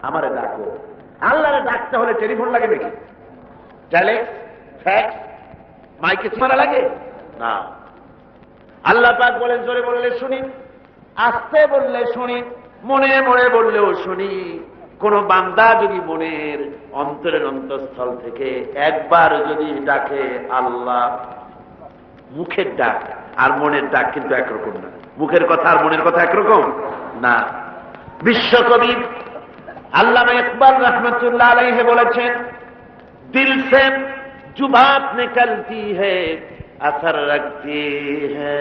আমারে ডাকো। আল্লাহরে ডাকতে হলে টেলিফোন লাগে নাকি? টেলেক্স, ফ্যাক্স, মাইকে মারা লাগে না। আল্লাহ পাক বলেন জোরে বললে শুনি, আস্তে বললে শুনি, মনে মনে বললেও শুনি। কোন বান্দা যদি মনের অন্তরের অন্তঃস্থল থেকে একবার যদি ডাকে আল্লাহ, মুখের ডাক আর মনের ডাক কিন্তু একরকম না। মুখের কথা আর মনের কথা একরকম না। বিশ্বকবি আল্লামা ইকবাল রহমতুল্লাহ আলাইহি বলেছেন, দিল সে जो बात निकलती है असर रखती है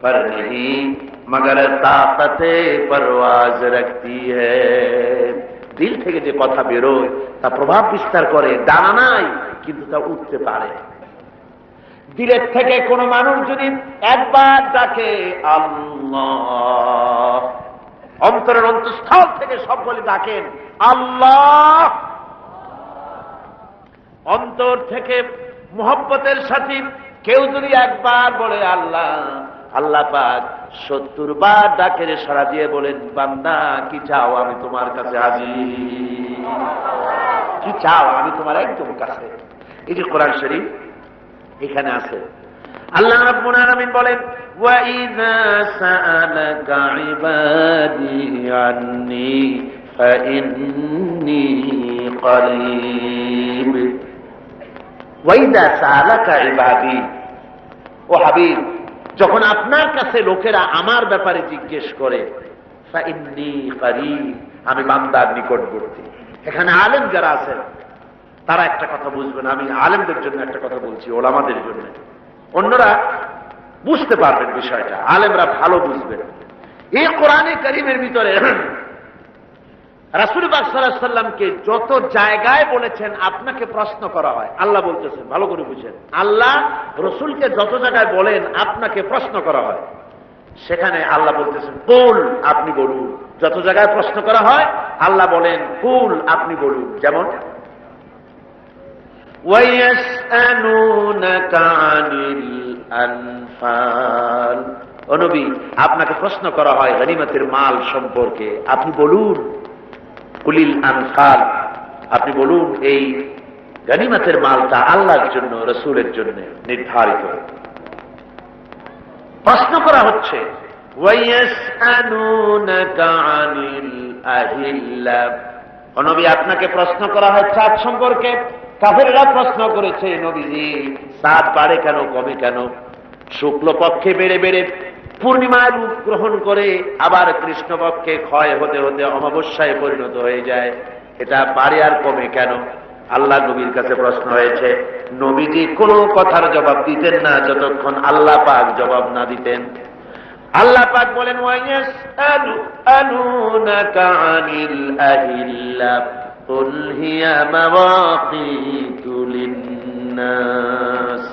पर नहीं मगर ताकते परवाज रखती है। দিল থেকে যে কথা বেরোয় তা প্রভাব বিস্তার করে, ডানা নাই কিন্তু তা উঠতে পারে। দিলের থেকে কোন মানুষ যদি একবার ডাকে আল্লাহ, অন্তরের অন্তঃস্থল থেকে সব বলে ডাকেন আল্লাহ, অন্তর থেকে মোহব্বতের সাথে কেউ যদি একবার বলে আল্লাহ, আল্লাহ পাক 70 বার ডাকের সাড়া দিয়ে বলেন বান্দা কি চাও আমি তোমার কাছে হাজির, কি চাও আমি তোমার একদম কাছে। এই যে কোরআন শরীফ এখানে আছে, আল্লাহ রাব্বুল আলামিন বলেন ওয়া ইযা সাআলাকা ইবাদি আন্নী ফাইন্নী করিব। ওয়া ইযা সাআলাকা ইবাদি, ও হাবিব যখন আপনার কাছে লোকেরা আমার ব্যাপারে জিজ্ঞেস করে ফাইন্নী করিব, আমি বান্দার নিকটবর্তী। এখানে আলেম যারা আছেন তারা একটা কথা বুঝবেন, আমি আলেমদের জন্য একটা কথা বলছি, ওলামাদের জন্য। অন্যরা বুঝতে পারবেন বিষয়টা, আলেমরা ভালো বুঝবেন। এই কোরআনে কারীমের ভিতরে রাসূল পাক সাল্লাল্লাহু আলাইহি সাল্লামকে যত জায়গায় বলেছেন আপনাকে প্রশ্ন করা হয়, আল্লাহ বলতেছেন, ভালো করে বুঝেন, আল্লাহ রাসূলকে যত জায়গায় বলেন আপনাকে প্রশ্ন করা হয়, সেখানে আল্লাহ বলতেছেন কুল, আপনি বলুন। যত জায়গায় প্রশ্ন করা হয় আল্লাহ বলেন কুল, আপনি বলুন। যেমন ওয়ায়াসআলুনাকা আনিল আনফাল, ও নবী আপনাকে প্রশ্ন করা হয় গনিমতের মাল সম্পর্কে, আপনি বলুন। কুলিল আনফাল, আপনি বলুন এই গনিমতের মালটা আল্লাহর জন্য, রাসূলের জন্য নির্ধারিত। প্রশ্ন করা হচ্ছে ওয়ায়াসআলুনাকা আনিল আহিল্লা, ও নবী আপনাকে প্রশ্ন করা হয় চাঁদ সম্পর্কে। কাফেররা প্রশ্ন করেছে নবীজি চাঁদ বাড়ে কেন, কমে কেন? শুক্ল পক্ষে বেড়ে বেড়ে পূর্ণিমায় রূপ গ্রহণ করে আবার কৃষ্ণপক্ষে ক্ষয় হতে হতে অমাবস্যায় পরিণত হয়ে যায়, এটা বাড়ে আর কমে কেন? আল্লাহ নবীর কাছে প্রশ্ন হয়েছে, নবীজি কোনো কথার জবাব দিতেন না যতক্ষণ আল্লাহ পাক জবাব না দিতেন। আল্লাহ পাক বলেন ওয়ায়াসআলুনাকা আনিল আহিল্লা কুল হিয়া মাওয়াকিতু লিন্নাস,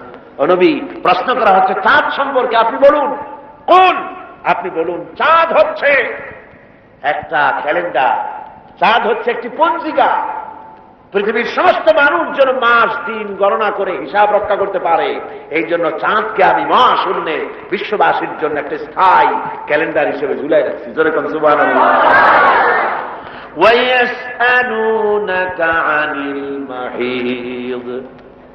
ও নবী প্রশ্ন করা হচ্ছে চাঁদ সম্পর্কে, আপনি বলুন। কোন, আপনি বলুন। চাঁদ হচ্ছে একটা ক্যালেন্ডার, চাঁদ হচ্ছে একটি পঞ্জিকা। পৃথিবীর সমস্ত মানুষ যেন মাস দিন গণনা করে হিসাব রক্ষা করতে পারে, এই জন্য চাঁদকে আমি মহাশূন্যে বিশ্ববাসীর জন্য একটা স্থায়ী ক্যালেন্ডার হিসেবে ঝুলাই রাখছি। জোরে কোন সুবহানাল্লাহ। ওয়ায়াসআলুনাকা আনিল মাহিদ,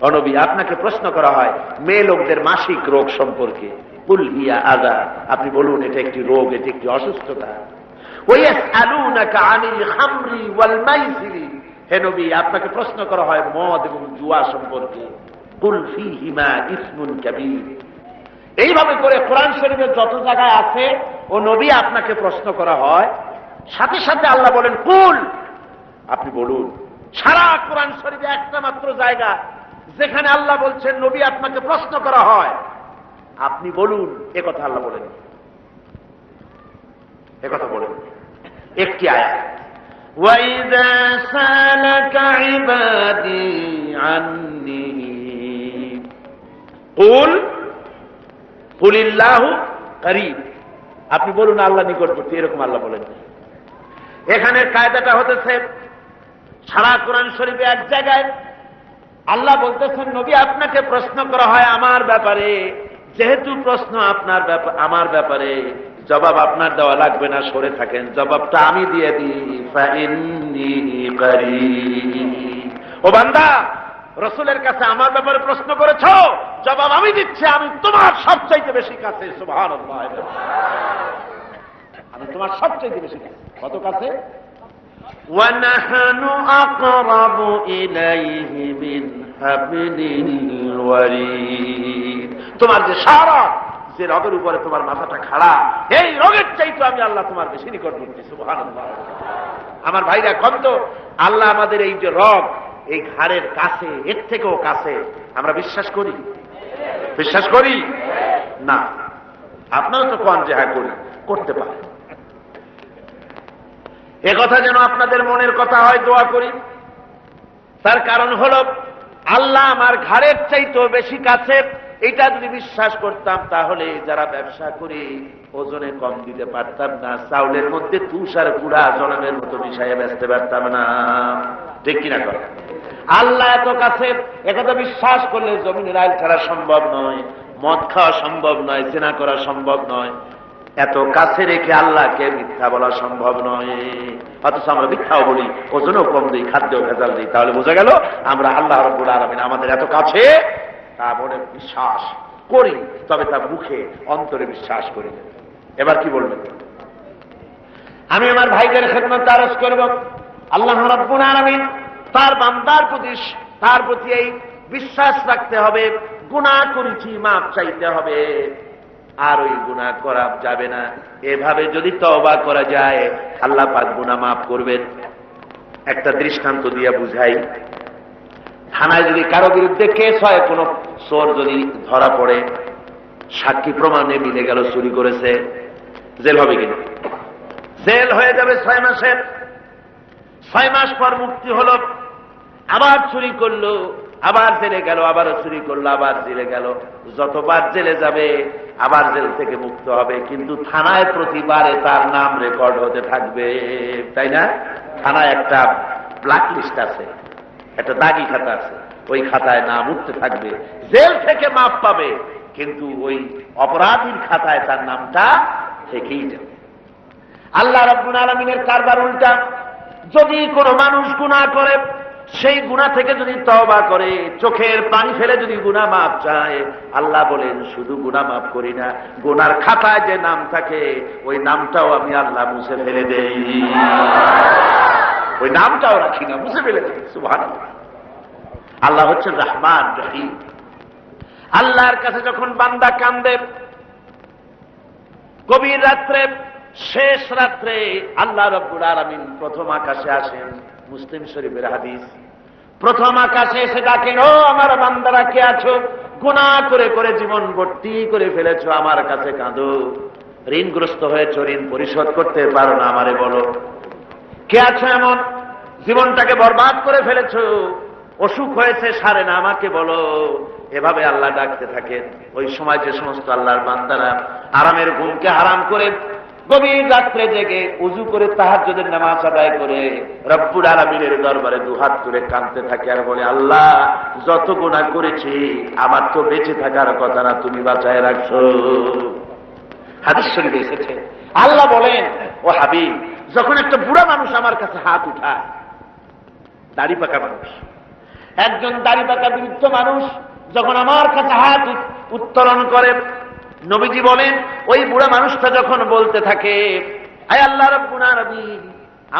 ও নবী আপনাকে প্রশ্ন করা হয় মেয়ে লোকদের মাসিক রোগ সম্পর্কে। কুল হিয়া আযা, আপনি বলুন এটা একটি রোগ, এটি একটি অসুস্থতা। ওয়ায়াসআলুনাকা আনিল খামরি ওয়াল মাইসিরি, হে নবী আপনাকে প্রশ্ন করা হয় মদ এবং জুয়া সম্পর্কে। কুল ফীহিমা ইসমুন কাবীর। এইভাবে করে কোরআন শরীফের যত জায়গায় আছে ও নবী আপনাকে প্রশ্ন করা হয়, সাথে সাথে আল্লাহ বলেন কুল, আপনি বলুন। সারা কোরআন শরীফে একটা মাত্র জায়গা যেখানে আল্লাহ বলছেন নবী আপনাকে প্রশ্ন করা হয়, আপনি বলুন, এ কথা আল্লাহ বলেন, এ কথা বলেন একটি আয়াত। وَإِذَا سَأَلَكَ عِبَادِي عَنِّي قُلْ قُلِ اللَّهُ قَرِيبٌ, আপনি বলুন আল্লাহ নিকটবর্তী, এরকম আল্লাহ বলেন। এখানে কায়দাটা হতেছে সারা কোরআন শরীফে এক জায়গায় আল্লাহ বলতেছেন নবী আপনাকে প্রশ্ন করা হয় আমার ব্যাপারে, যেহেতু প্রশ্ন আপনার ব্যাপারে, আমার ব্যাপারে, জবাব আপনার দেওয়া লাগবে না, সরে থাকেন, জবাবটা আমি দিয়ে দিই। ফাইন্নী কারীব। ও বান্দা, রসুলের কাছে আমার ব্যাপারে প্রশ্ন করেছ, জবাব আমি দিচ্ছি, আমি তোমার সবচাইতে বেশি কাছে। সুবহানাল্লাহ, আমি তোমার সবচাইতে বেশি কাছে। কত কাছে? وَنَحْنُ أَقْرَبُ إِلَيْهِ مِنْ حَبْلِ الْوَرِيدِ। তোমার যে সারা, যে রগের উপরে তোমার মাথাটা খাড়া, এই রগের চাইতে আমি আল্লাহ তোমার বেশি নিকটবর্তী। সুবহানাল্লাহ। আমার ভাইরা, কত আল্লাহ আমাদের এই যে রগ, এই ঘাড়ের কাছে, এর থেকেও কাছে, আমরা বিশ্বাস করি? বিশ্বাস করি না? আপনারা তো কোন যে হ্যাঁ করি, করতে পারে। এ কথা যেন আপনাদের মনের কথা হয়, দোয়া করি। তার কারণ হল, আল্লাহ আমার ঘাড়ের চাইতেও বেশি কাছে। এটা যদি বিশ্বাস করতাম, তাহলে যারা ব্যবসা করি ওজনে কম দিতে পারতাম না, চাউলের মধ্যে তুষার গুড়া জনমের মতো মিশাইয়া বেচতে পারতাম না। ঠিক কিনা করে? আল্লাহ এত কাছে, একথা বিশ্বাস করলে জমিনের আইল ছাড়া সম্ভব নয়, মদ খাওয়া সম্ভব নয়, জেনা করা সম্ভব নয়। এত কাছে রেখে আল্লাহকে মিথ্যা বলা সম্ভব নয়। অথচ আমরা মিথ্যাও বলি, ওজনও কম দিই, খাদ্যও ভেজাল দিই। তাহলে বোঝা গেল আমরা আল্লাহ রাব্বুল আলামিন আমাদের এত কাছে, তা মনে বিশ্বাস করি, তবে তা মুখে অন্তরে বিশ্বাস করি। এবার কি বলবেন? আমি আমার ভাইদের খেদমত আরজ করব, আল্লাহ রাব্বুল আলামিন তার বান্দার প্রতি, তার প্রতি এই বিশ্বাস রাখতে হবে, গুনাহ করেছি মাপ চাইতে হবে, আর ওই গুনাহ করা যাবে না। এভাবে যদি তওবা করা যায়, আল্লাহ পাক গুনাহ মাফ করবেন। একটা দৃষ্টান্ত দিয়ে বুঝাই। থানায় যদি কারো বিরুদ্ধে কেস হয়, কোন চোর যদি ধরা পড়ে, সাক্ষী প্রমাণে মিলে গেল চুরি করেছে, জেল হবে কিনা? জেল হয়ে যাবে 6 মাসের। 6 মাস পর মুক্তি হলো, আবার চুরি করলো, আবার জেলে গেল, আবারও চুরি করলো, আবার জেলে গেল। যতবার জেলে যাবে আবার জেল থেকে মুক্ত হবে, কিন্তু থানায় প্রতিবারে তার নাম রেকর্ড হতে থাকবে, তাই না? থানায় একটা ব্ল্যাক লিস্ট আছে, একটা দাগি খাতা আছে, ওই খাতায় নাম উঠতে থাকবে। জেল থেকে মাফ পাবে, কিন্তু ওই অপরাধীর খাতায় তার নামটা থেকেই যাবে। আল্লাহ রাব্বুল আলামিনের কারবার উল্টা। যদি কোনো মানুষ গুনাহ করে, সেই গুনাহ থেকে যদি তওবা করে, চোখের পানি ফেলে যদি গুনাহ মাফ চায়, আল্লাহ বলেন শুধু গুনাহ মাফ করি না, গুনার খাতায় যে নাম থাকে ওই নামটাও আমি আল্লাহ মুছে ফেলে দেই। ওই নামটাও রাখি না, মুছে ফেলে দেই। সুবহানাল্লাহ। আল্লাহ হচ্ছেন রহমান রহিম। আল্লাহর কাছে যখন বান্দা কান্দে, গভীর রাত্রে, শেষ রাত্রে আল্লাহ রাব্বুল আলামিন প্রথম আকাশে আসেন। মুসলিম শরীফের হাদিস। প্রথম আকাশে এসে ডাকেন, ও আমার বান্দারা কে আছো? গুনাহ করে করে জীবন ভর্তি করে ফেলেছো, আমার কাছে কাঁদো। ঋণগ্রস্ত হয়েছ, ঋণ পরিশোধ করতে পারো না, আমারে বলো। কে আছো এমন জীবনটাকে বরবাদ করে ফেলেছো, অসুখ হয়েছে সারে না, আমাকে বলো। এভাবে আল্লাহ ডাকতে থাকেন। ওই সময় যে সমস্ত আল্লাহর বান্দারা আরামের ঘুমকে হারাম করে গভীর রাত্রে জেগে উযু করে তাহাজ্জুদের নামাজ আদায় করে রব্বুল আলামিনের দরবারে দুহাত তুলে কাঁদতে থাকে আর বলে, আল্লাহ যত গুনাহ করেছি আমার তো বেঁচে থাকার কথা না, তুমি বাঁচায় রাখছো। হাদিস শরীফে এসেছে, আল্লাহ বলেন, ও হাবিব, যখন একটা বুড়া মানুষ আমার কাছে হাত উঠায়, দাড়ি পাকা মানুষ, একজন দাড়ি পাকা বৃদ্ধ মানুষ যখন আমার কাছে হাত উত্তোলন করে, নবীজি বলেন, ওই বুড়া মানুষটা যখন বলতে থাকে, আয় আল্লাহ রাব্বুল আলামিন,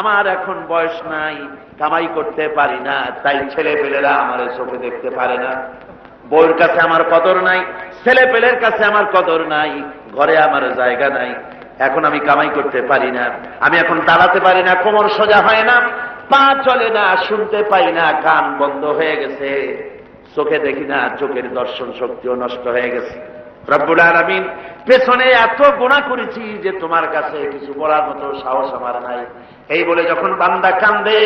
আমার এখন বয়স নাই, কামাই করতে পারি না, তাই ছেলে পেলেরা আমার চোখে দেখতে পারে না, বউর কাছে আমার কদর নাই, ছেলে পেলের কাছে আমার কদর নাই, ঘরে আমার জায়গা নাই, এখন আমি কামাই করতে পারি না, আমি এখন দাঁড়াতে পারি না, কোমর সোজা হয় না, পা চলে না, শুনতে পাই না, কান বন্ধ হয়ে গেছে, চোখে দেখি না, চোখের দর্শন শক্তিও নষ্ট হয়ে গেছে। রব্বুল আলামিন, পেছনে এত গুনাহ করেছি যে তোমার কাছে কিছু বলার মতো সাহস আমার নাই। এই বলে যখন বান্দা কান্দে,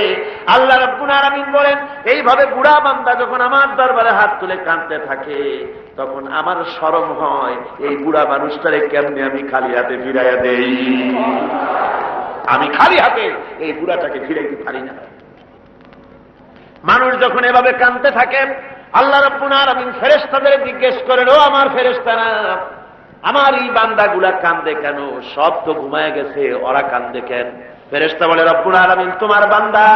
আল্লাহ রব্বুল আলামিন বলেন, এইভাবে বুড়া বান্দা যখন আমার দরবারে হাত তুলে কাঁদতে থাকে, তখন আমার শরম হয়, এই বুড়া মানুষটারে কেমনে আমি খালি হাতে ফিরাইয়া দেই। আমি খালি হাতে এই বুড়াটাকে ফিরাইতে পারি না। মানুষ যখন এভাবে কাঁদতে থাকে, আল্লাহ রাব্বুল আলামিন ফেরেশতাদের জিজ্ঞেস করেন, ও আমার ফেরেশতারা, আমার এই বান্দাগুলা কান্দে কেন? সব তো ঘুমায় গেছে, ওরা কান্দে কেন? ফেরেশতা বলে, রব্বুল আলামিন তোমার বান্দা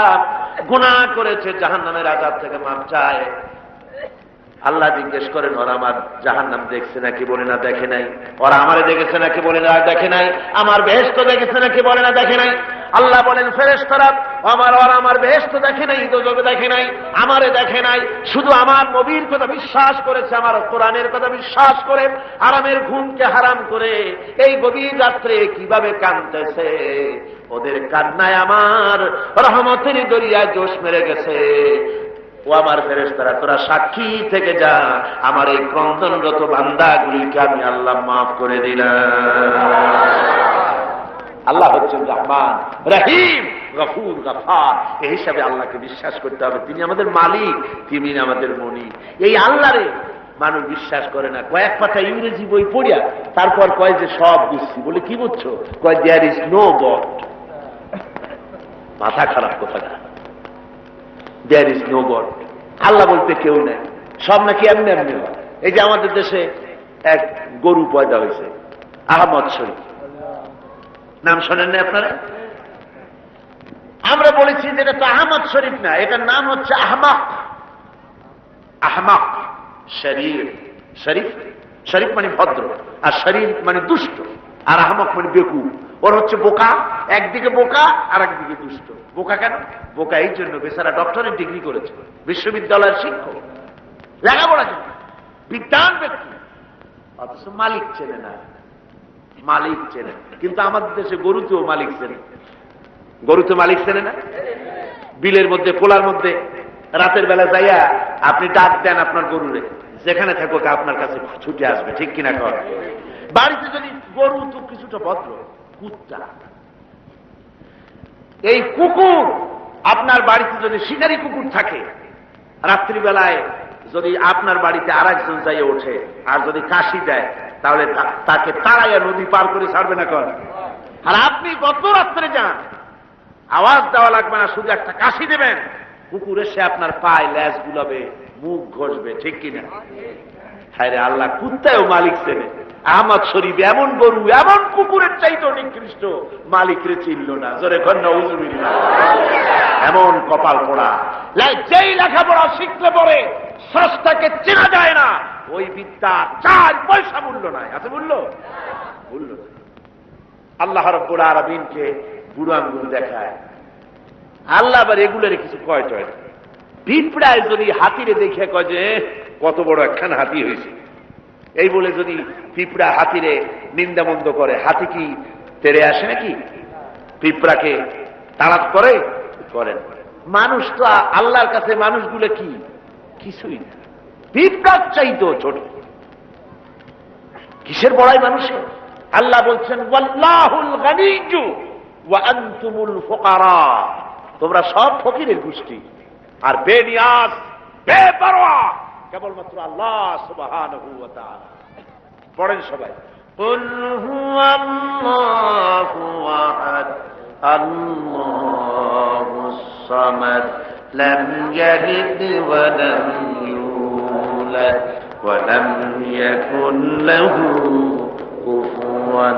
গুনাহ করেছে, জাহান্নামের আযাব থেকে মাফ চায়। আল্লাহ জিজ্ঞেস করেন, ওরা আমার জাহান্নাম দেখছে নাকি? বলে না দেখে নাই। ওরা আমারে দেখেছে নাকি? বলে না দেখে নাই। আমার বেহেশত দেখেছে নাকি? বলে না দেখে নাই। আল্লাহ বলেন, ফেরেশতারা ওরা আমার বেহেশত দেখে নাই, দোজখ দেখে নাই, আমারে দেখে নাই, শুধু আমার নবীর কথা বিশ্বাস করেছে, আমার কোরআনের কথা বিশ্বাস করে আরামের ঘুমকে হারাম করে এই গভীর রাত্রে কিভাবে কাঁদতেছে। ওদের কান্নায় আমার রহমতের দরিয়ায় জোশ মেরে গেছে। ও আমার ফেরেশতারা, তোরা সাক্ষী থেকে যা, আমার এই ক্রন্দনরত বান্দাগুলিকে আমি আল্লাহ মাফ করে দিলাম। আল্লাহ হচ্ছেন রহমান, রহিম, গফুর, গফার। এই হিসাবে আল্লাহকে বিশ্বাস করতে হবে। তিনি আমাদের মালিক, তিনি আমাদের মনিব। এই আল্লাহরে মানুষ বিশ্বাস করে না। কয়েক পাতা ইংরেজি বই পড়িয়া তারপর কয় যে সব বুঝছি। বলে কি বুঝছো? কয় দেয়ার ইজ নো গড। মাথা খারাপ কথা। দেয়ার ইজ নো গড, আল্লাহ বলতে কেউ নাই, সব নাকি এমনি এমনি হয়। এই যে আমাদের দেশে এক গরু পয়দা হয়েছে, আহমদ শরীফ, নাম শোনেন না আপনারা? আমরা বলেছি যে এটা তো আহমদ শরীফ না, এটার নাম হচ্ছে আহমাক। আহমাক শরীর, শরীফ, শরীফ মানে ভদ্র, আর শরীর মানে দুষ্ট, আর আহমক মানে বেকুব। ওর হচ্ছে বোকা, একদিকে বোকা আর একদিকে দুষ্ট। বোকা কেন? বোকা এই জন্য বেচারা ডক্টরের ডিগ্রি করেছে, বিশ্ববিদ্যালয়ের শিক্ষক, লেখাপড়া জানে, বিদ্যান ব্যক্তি, অথচ মালিক চেনে না। মালিক চেনে, কিন্তু আমাদের দেশে গরুতেও মালিক চেনে। গরুতে মালিক চেনে না। বিলের মধ্যে, পোলার মধ্যে রাতের বেলা যাইয়া আপনি ডাক দেন আপনার গরুরে, যেখানে থাকুক আপনার কাছে ছুটে আসবে, ঠিক কিনা কর? বাড়িতে যদি গরু তো কিছুটা ভদ্র, কুত্তা, এই কুকুর আপনার বাড়িতে যদি শিকারী কুকুর থাকে, রাত্রিবেলায় যদি আপনার বাড়িতে আর একজন যাইয়ে ওঠে আর যদি কাশি দেয়, তাহলে তাকে তাড়াইয়া নদী পার করে ছাড়বে না কর? আর আপনি গত রাত্রে যান, আওয়াজ দেওয়া লাগবে না, শুধু একটা কাশি দেবেন, কুকুর এসে আপনার পায়ে ল্যাজ গুলাবে, মুখ ঘষবে, ঠিক কিনা? হায় রে আল্লাহ, কুত্তায়ও মালিক চেনে। আহমদ শরীফ এমন গরু, এমন কুকুরের চাইতে নিকৃষ্ট, মালিকরে চিনল না। জোরে কন্যা হুজুবিল্লাহ। এমন কপাল পোড়া। যেই লেখাপড়া শিখলে পরে স্রষ্টাকে চেনা যায় না, ওই বিদ্যা 4 পয়সা মূল্য নাই। আছে মূল্য? মূল্য। আল্লাহ রাব্বুল আলামিনকে বুড়ো আঙ্গুল দেখায়। আল্লাহ আবার এগুলোর কিছু কয় টয় না। পিঁপড়ায় যদি হাতিরে দেখে কয় যে কত বড় একখান হাতি হয়েছে, এই বলে যদি পিঁপড়া হাতিরে নিন্দামন্দ করে, হাতি কি তেড়ে আসে নাকি? পিঁপড়াকে তাড়াত করে? করেন। মানুষ তো আল্লাহর কাছে মানুষগুলো কি? কিছুই না, পিঁপড়ার চাইতেও ছোট। কিসের বড়াই মানুষে? আল্লাহ বলছেন, ওয়াল্লাহুল গানিয়্যু ওয়া আনতুমুল ফুকারা। তোমরা সব ফকিরের গোষ্ঠী আর বেনিয়াজ, বেপরোয়া কেবলমাত্র আল্লাহ সুবহানাহু ওয়া তাআলা। পড়েন সবাই, কুল হুয়াল্লাহু আহাদ আল্লাহুস সামাদ লাম ইয়ালিদ ওয়া লাম ইউলাদ ওয়া লাম ইয়াকুল লাহু কুফুয়ান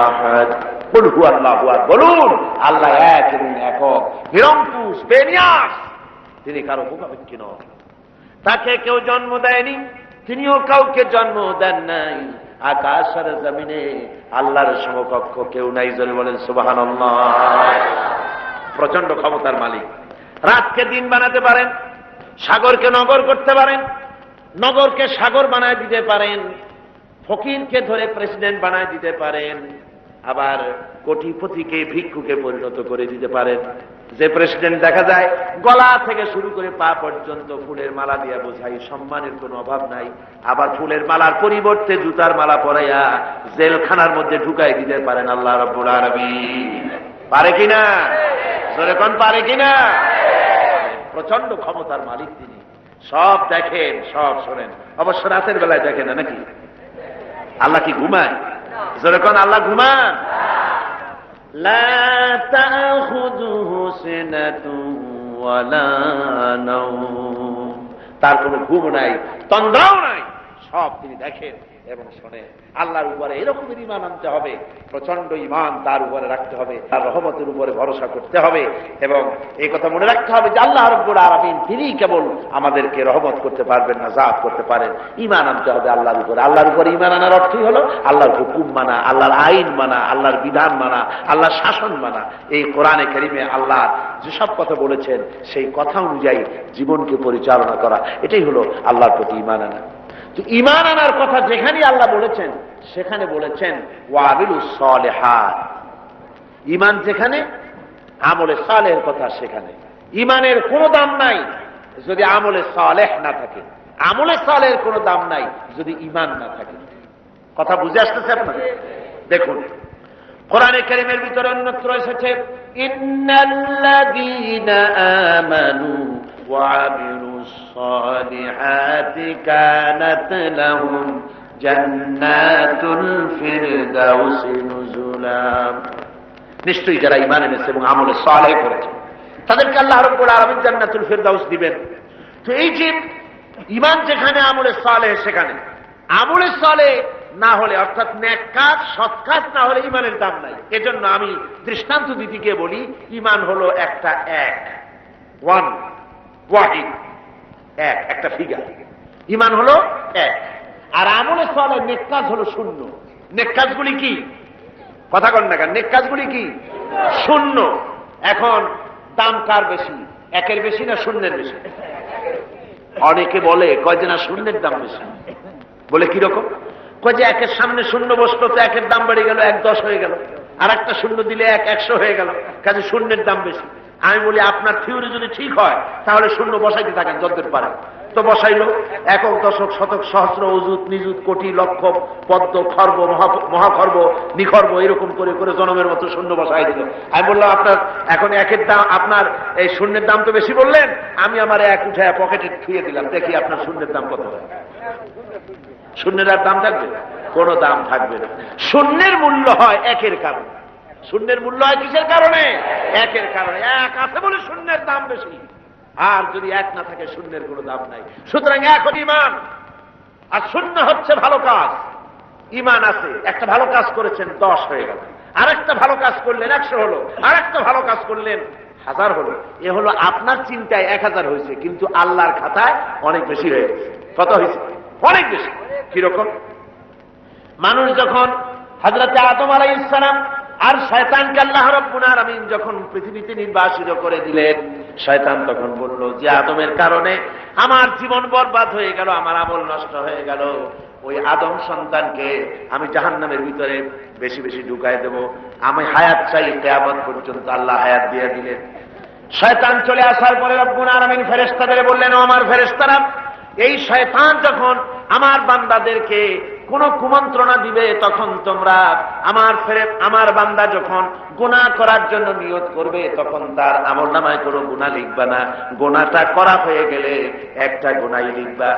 আহাদ। কুল হুয়াল্লাহু আহাদ, বলুন আল্লাহ এক এবং একক, নিরঙ্কুশ, বেনিয়াজ, তিনি কারো মুখাপেক্ষী নন। তাকে কেউ জন্ম দেয়নি, তিনিও কাউকে জন্ম দেন নাই। আকাশ আর জমিনে আল্লাহর সমকক্ষ কেউ নাই। জোরে বলেন সুবহানাল্লাহ। প্রচন্ড ক্ষমতার মালিক। রাতকে দিন বানাতে পারেন, সাগরকে নগর করতে পারেন, নগরকে সাগর বানায় দিতে পারেন, ফকিরকে ধরে প্রেসিডেন্ট বানায় দিতে পারেন, আবার কোটিপতিকে ভিক্ষুকে পরিণত করে দিতে পারেন। যে প্রেসিডেন্ট দেখা যায় গলা থেকে শুরু করে পা পর্যন্ত ফুলের মালা দিয়ে বোঝাই, সম্মানের কোনো অভাব নাই। আবার ফুলের মালার পরিবর্তে জুতার মালা পরাইয়া জেলখানার মধ্যে ঢুকাই দিতে পারেন আল্লাহ রাব্বুল আলামিন। পারে কিনা? জোরে কোন পারে কিনা? প্রচন্ড ক্ষমতার মালিক তিনি। সব দেখেন, সব শোনেন। অবশ্য রাতের বেলায় দেখেন না নাকি? আল্লাহ কি ঘুমায়? জোরে কোন আল্লাহ ঘুমান? লা তাখুযুহু সিনাতুন ওয়ালা নাওম। তার কোনো ঘুম নাই, তন্দ্রাও নাই, সব তিনি দেখেন। এবং শোনে। আল্লাহর উপরে এরকমের ঈমান আনতে হবে, প্রচন্ড ঈমান তার উপরে রাখতে হবে, তার রহমতের উপরে ভরসা করতে হবে এবং এই কথা মনে রাখতে হবে যে আল্লাহ রাব্বুল আলামিন তিনি কেবল আমাদেরকে রহমত করতে পারবেন না, জাত করতে পারেন। ঈমান আনতে হবে আল্লাহর উপরে। আল্লাহর উপরে ঈমান আনার অর্থই হলো আল্লাহর হুকুম মানা, আল্লাহর আইন মানা, আল্লাহর বিধান মানা, আল্লাহর শাসন মানা। এই কোরআনে কারীমে আল্লাহ যেসব কথা বলেছেন সেই কথা অনুযায়ী জীবনকে পরিচালনা করা, এটাই হলো আল্লাহর প্রতি ঈমান আনা। তো ঈমান আনার কথা যেখানে আল্লাহ বলেছেন সেখানে বলেছেন ওয়াবিলুস সালিহাত। ঈমান যেখানে, আমলে সালেহের কথা সেখানে। ঈমানের কোনো দাম নাই যদি আমলে সালেহ না থাকে, আমলে সালেহের কোনো দাম নাই যদি ঈমান না থাকে। কথা বুঝে আসতেছে আপনাদের? দেখুন কোরআনে কারীমের ভিতরে অন্যত্র এসেছে ইন্নাল্লাযীনা আমানু ওয়া আমিলুস সালিহাতি কানাত লাহুম জান্নাতুল ফিরদাউসি নুজুলা। নিশ্চয়ই যারা ঈমান এনেছে এবং আমলে সালেহ করেছে তাদেরকে আল্লাহ রাব্বুল আলামিন জান্নাতুল ফিরদাউস দিবেন। তো এই যে ঈমান যেখানে, আমলে সালেহ সেখানে। আমলে সালেহ না হলে, অর্থাৎ নেক কাজ, সৎ কাজ না হলে ঈমানের দাম নাই। এজন্য আমি দৃষ্টান্ত দিতে গিয়ে বলি ঈমান হলো একটা এক, ওয়াহিদ, এক, একটা ফিগার। ঈমান হলো এক, আর আমলে সালেহ নেক কাজ হলো শূন্য। নেক কাজগুলি কি? কথা কন না কেন? নেক কাজগুলি কি? শূন্য। এখন দাম কার বেশি, একের বেশি না শূন্যের বেশি? অনেকে বলে কয় যে না শূন্যের দাম বেশি। বলে কিরকম? কয় যে একের সামনে শূন্য বসলো তো একের দাম বেড়ে গেল, 1-10 হয়ে গেল, আর একটা শূন্য দিলে 1-100 হয়ে গেল, কাজে শূন্যের দাম বেশি। আমি বলি আপনার থিওরি যদি ঠিক হয় তাহলে শূন্য বসাইতে থাকেন যতদূর পারেন। তো বসাইলো একক, দশক, শতক, সহস্র, অযুত, নিযুত, কোটি, লক্ষ, পদ্ম, খর্ব, মহাখর্ব, নিখর্ব, এরকম করে করে জনমের মতো শূন্য বসাই দিল। আমি বললাম আপনার এখন একের দাম, আপনার এই শূন্যের দাম তো বেশি বললেন, আমি আমার এক উঠায় পকেটে ছুঁয়ে দিলাম, দেখি আপনার শূন্যের দাম কত হয়। শূন্যের আর দাম থাকবে? কোনো দাম থাকবে না। শূন্যের মূল্য হয় একের কারণে। শূন্যের মূল্য হয় কিসের কারণে? একের কারণে। এক আছে বলে শূন্যের দাম বেশি, আর যদি এক না থাকে শূন্যের কোনো দাম নাই। সুতরাং এক হল ঈমান, আর শূন্য হচ্ছে ভালো কাজ। ঈমান আছে, একটা ভালো কাজ করেছেন 10 হয়ে গেল, আর একটা ভালো কাজ করলেন 100 হলো, আর একটা ভালো কাজ করলেন 1000 হলো। এ হলো আপনার চিন্তায় 1000 হয়েছে, কিন্তু আল্লাহর খাতায় অনেক বেশি হয়ে গেছে। কত হয়েছে? অনেক বেশি। কিরকম? মানুষ যখন হযরত আদম আলাইহিস সালাম আর শয়তানকে আল্লাহ রাব্বুল আলামিন যখন পৃথিবীতে নির্বাসিত করে দিলেন, শয়তান তখন বলল যে আদমের কারণে আমার জীবন বরবাদ হয়ে গেল, আমার আমল নষ্ট হয়ে গেল, ওই আদম সন্তানকে আমি জাহান্নামের ভিতরে বেশি বেশি ঢুকাই দেব, আমি হায়াত চাই কিয়ামত পর্যন্ত। আল্লাহ হায়াত দিয়ে দিলেন। শয়তান চলে আসার পরে রব্বুল আলামিন ফেরেশতাদের বললেন, ও আমার ফেরেশতারা, এই শয়তান যখন আমার বান্দাদেরকে কোন কুমন্ত্রণা দিবে তখন তোমরা আমার বান্দা যখন গুনাহ করার জন্য নিয়ত করবে তখন তার আমলনামায় কোনো গুনাহ লিখবা না, গুনাহটা করা হয়ে গেলে একটা গুনাহই লিখবা।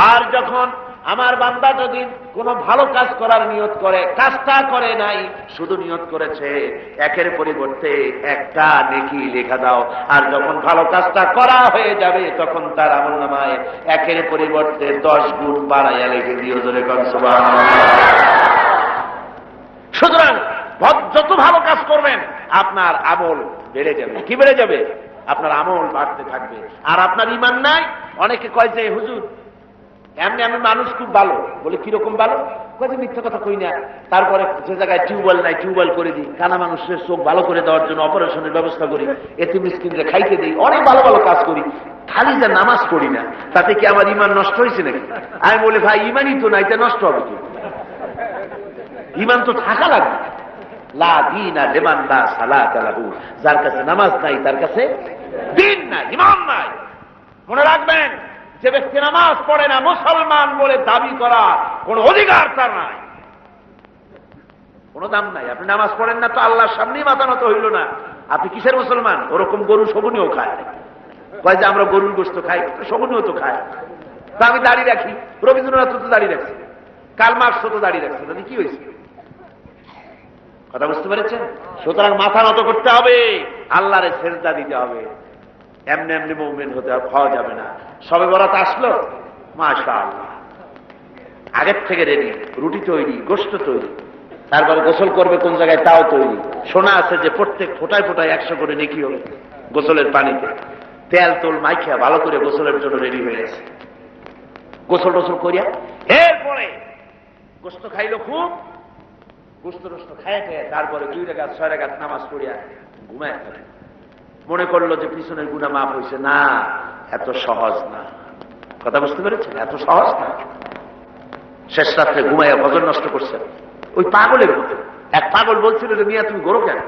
আর যখন আমার বান্দা যদি কোনো ভালো কাজ করার নিয়ত করে, কাজটা করে নাই, শুধু নিয়ত করেছে, একের পরিবর্তে একটা নেকি লেখা দাও। আর যখন ভালো কাজটা করা হয়ে যাবে তখন তার আমলনামায় একের পরিবর্তে 10 গুণ বাড়াইয়া লিখে দিও। জোরে কোন সুবহানাল্লাহ। সুতরাং যত ভালো কাজ করবেন আপনার আমল বেড়ে যাবে। কি বেড়ে যাবে? আপনার আমল বাড়তে থাকবে। আর আপনার ঈমান নাই। অনেকে কয় যে হুজুর এমনি আমি মানুষ খুব ভালো। বলে কিরকম ভালো? কয়ে মিথ্যা কথা কই না, তারপরে যে জায়গায় টিউবওয়েল নাই টিউবওয়েল করে দিই, কানা মানুষের চোখ ভালো করে দেওয়ার জন্য অপারেশনের ব্যবস্থা করি, এতিম মিসকিনদের খাইতে দিই, অনেক ভালো ভালো কাজ করি, খালি যা নামাজ পড়ি না, তাতে কি আমার ঈমান নষ্ট হয়েছে নাকি? আমি বলি ভাই ঈমানই তো নাই, তা নষ্ট হবে কি? ঈমান তো থাকা লাগবে। লা দীনা লিমান লা সালাতা লাহু, যার কাছে নামাজ নাই তার কাছে দ্বীন নাই, ঈমান নাই। মনে রাখবেন, যে ব্যক্তি নামাজ পড়ে না, মুসলমান বলে দাবি করা কোন অধিকার তার নাই, কোন দাম নাই। আপনি নামাজ পড়েন না তো আল্লাহর সামনেই মাথা নত হইল না, আপনি কিসের মুসলমান? ওরকম গরু শগুনিও খায়। কয় যে আমরা গরুর গোশত খাই, শগুনিও তো খায়। তা আমি দাঁড়িয়ে রাখি, রবীন্দ্রনাথ তো দাঁড়িয়ে রাখছি, কার্ল মার্কস তো দাঁড়িয়ে রাখছি, তাহলে কি হয়েছে? কথা বুঝতে পেরেছেন? সুতরাং মাথা নত করতে হবে, আল্লাহরে সেজদা দিতে হবে। এমনি এমনি মুমিন হওয়া যাবে না। শবে বরাত আসলো, মাশাআল্লাহ, আগের থেকে রেডি, রুটি তৈরি, গোশত তৈরি, তারপরে গোসল করবে কোন জায়গায় তাও তৈরি। শোনা আছে যে প্রত্যেক ফোটায় ফোটায় 100 করে নেকি হবে গোসলের পানিতে। তেল তোল মাইখা ভালো করে গোসলের জন্য রেডি হয়ে গেছে। গোসল টোসল করিয়া এরপরে গোস্ত খাইল খুব, গোস্ত টোস্ত খাইয়া খেয়ে তারপরে 2 রাকাত 6 রাকাত নামাজ পড়িয়া ঘুমায় থাকে। মনে করলো যে পিছনের গুনাহ মাফ হয়েছে। না, এত সহজ না। কথা বুঝতে পেরেছেন? এত সহজ না। শেষ রাত্রে ঘুমাইয়া ফজর নষ্ট করছেন ওই পাগলের মতো। এক পাগল বলছিল যে মিয়া তুমি গরু কেন?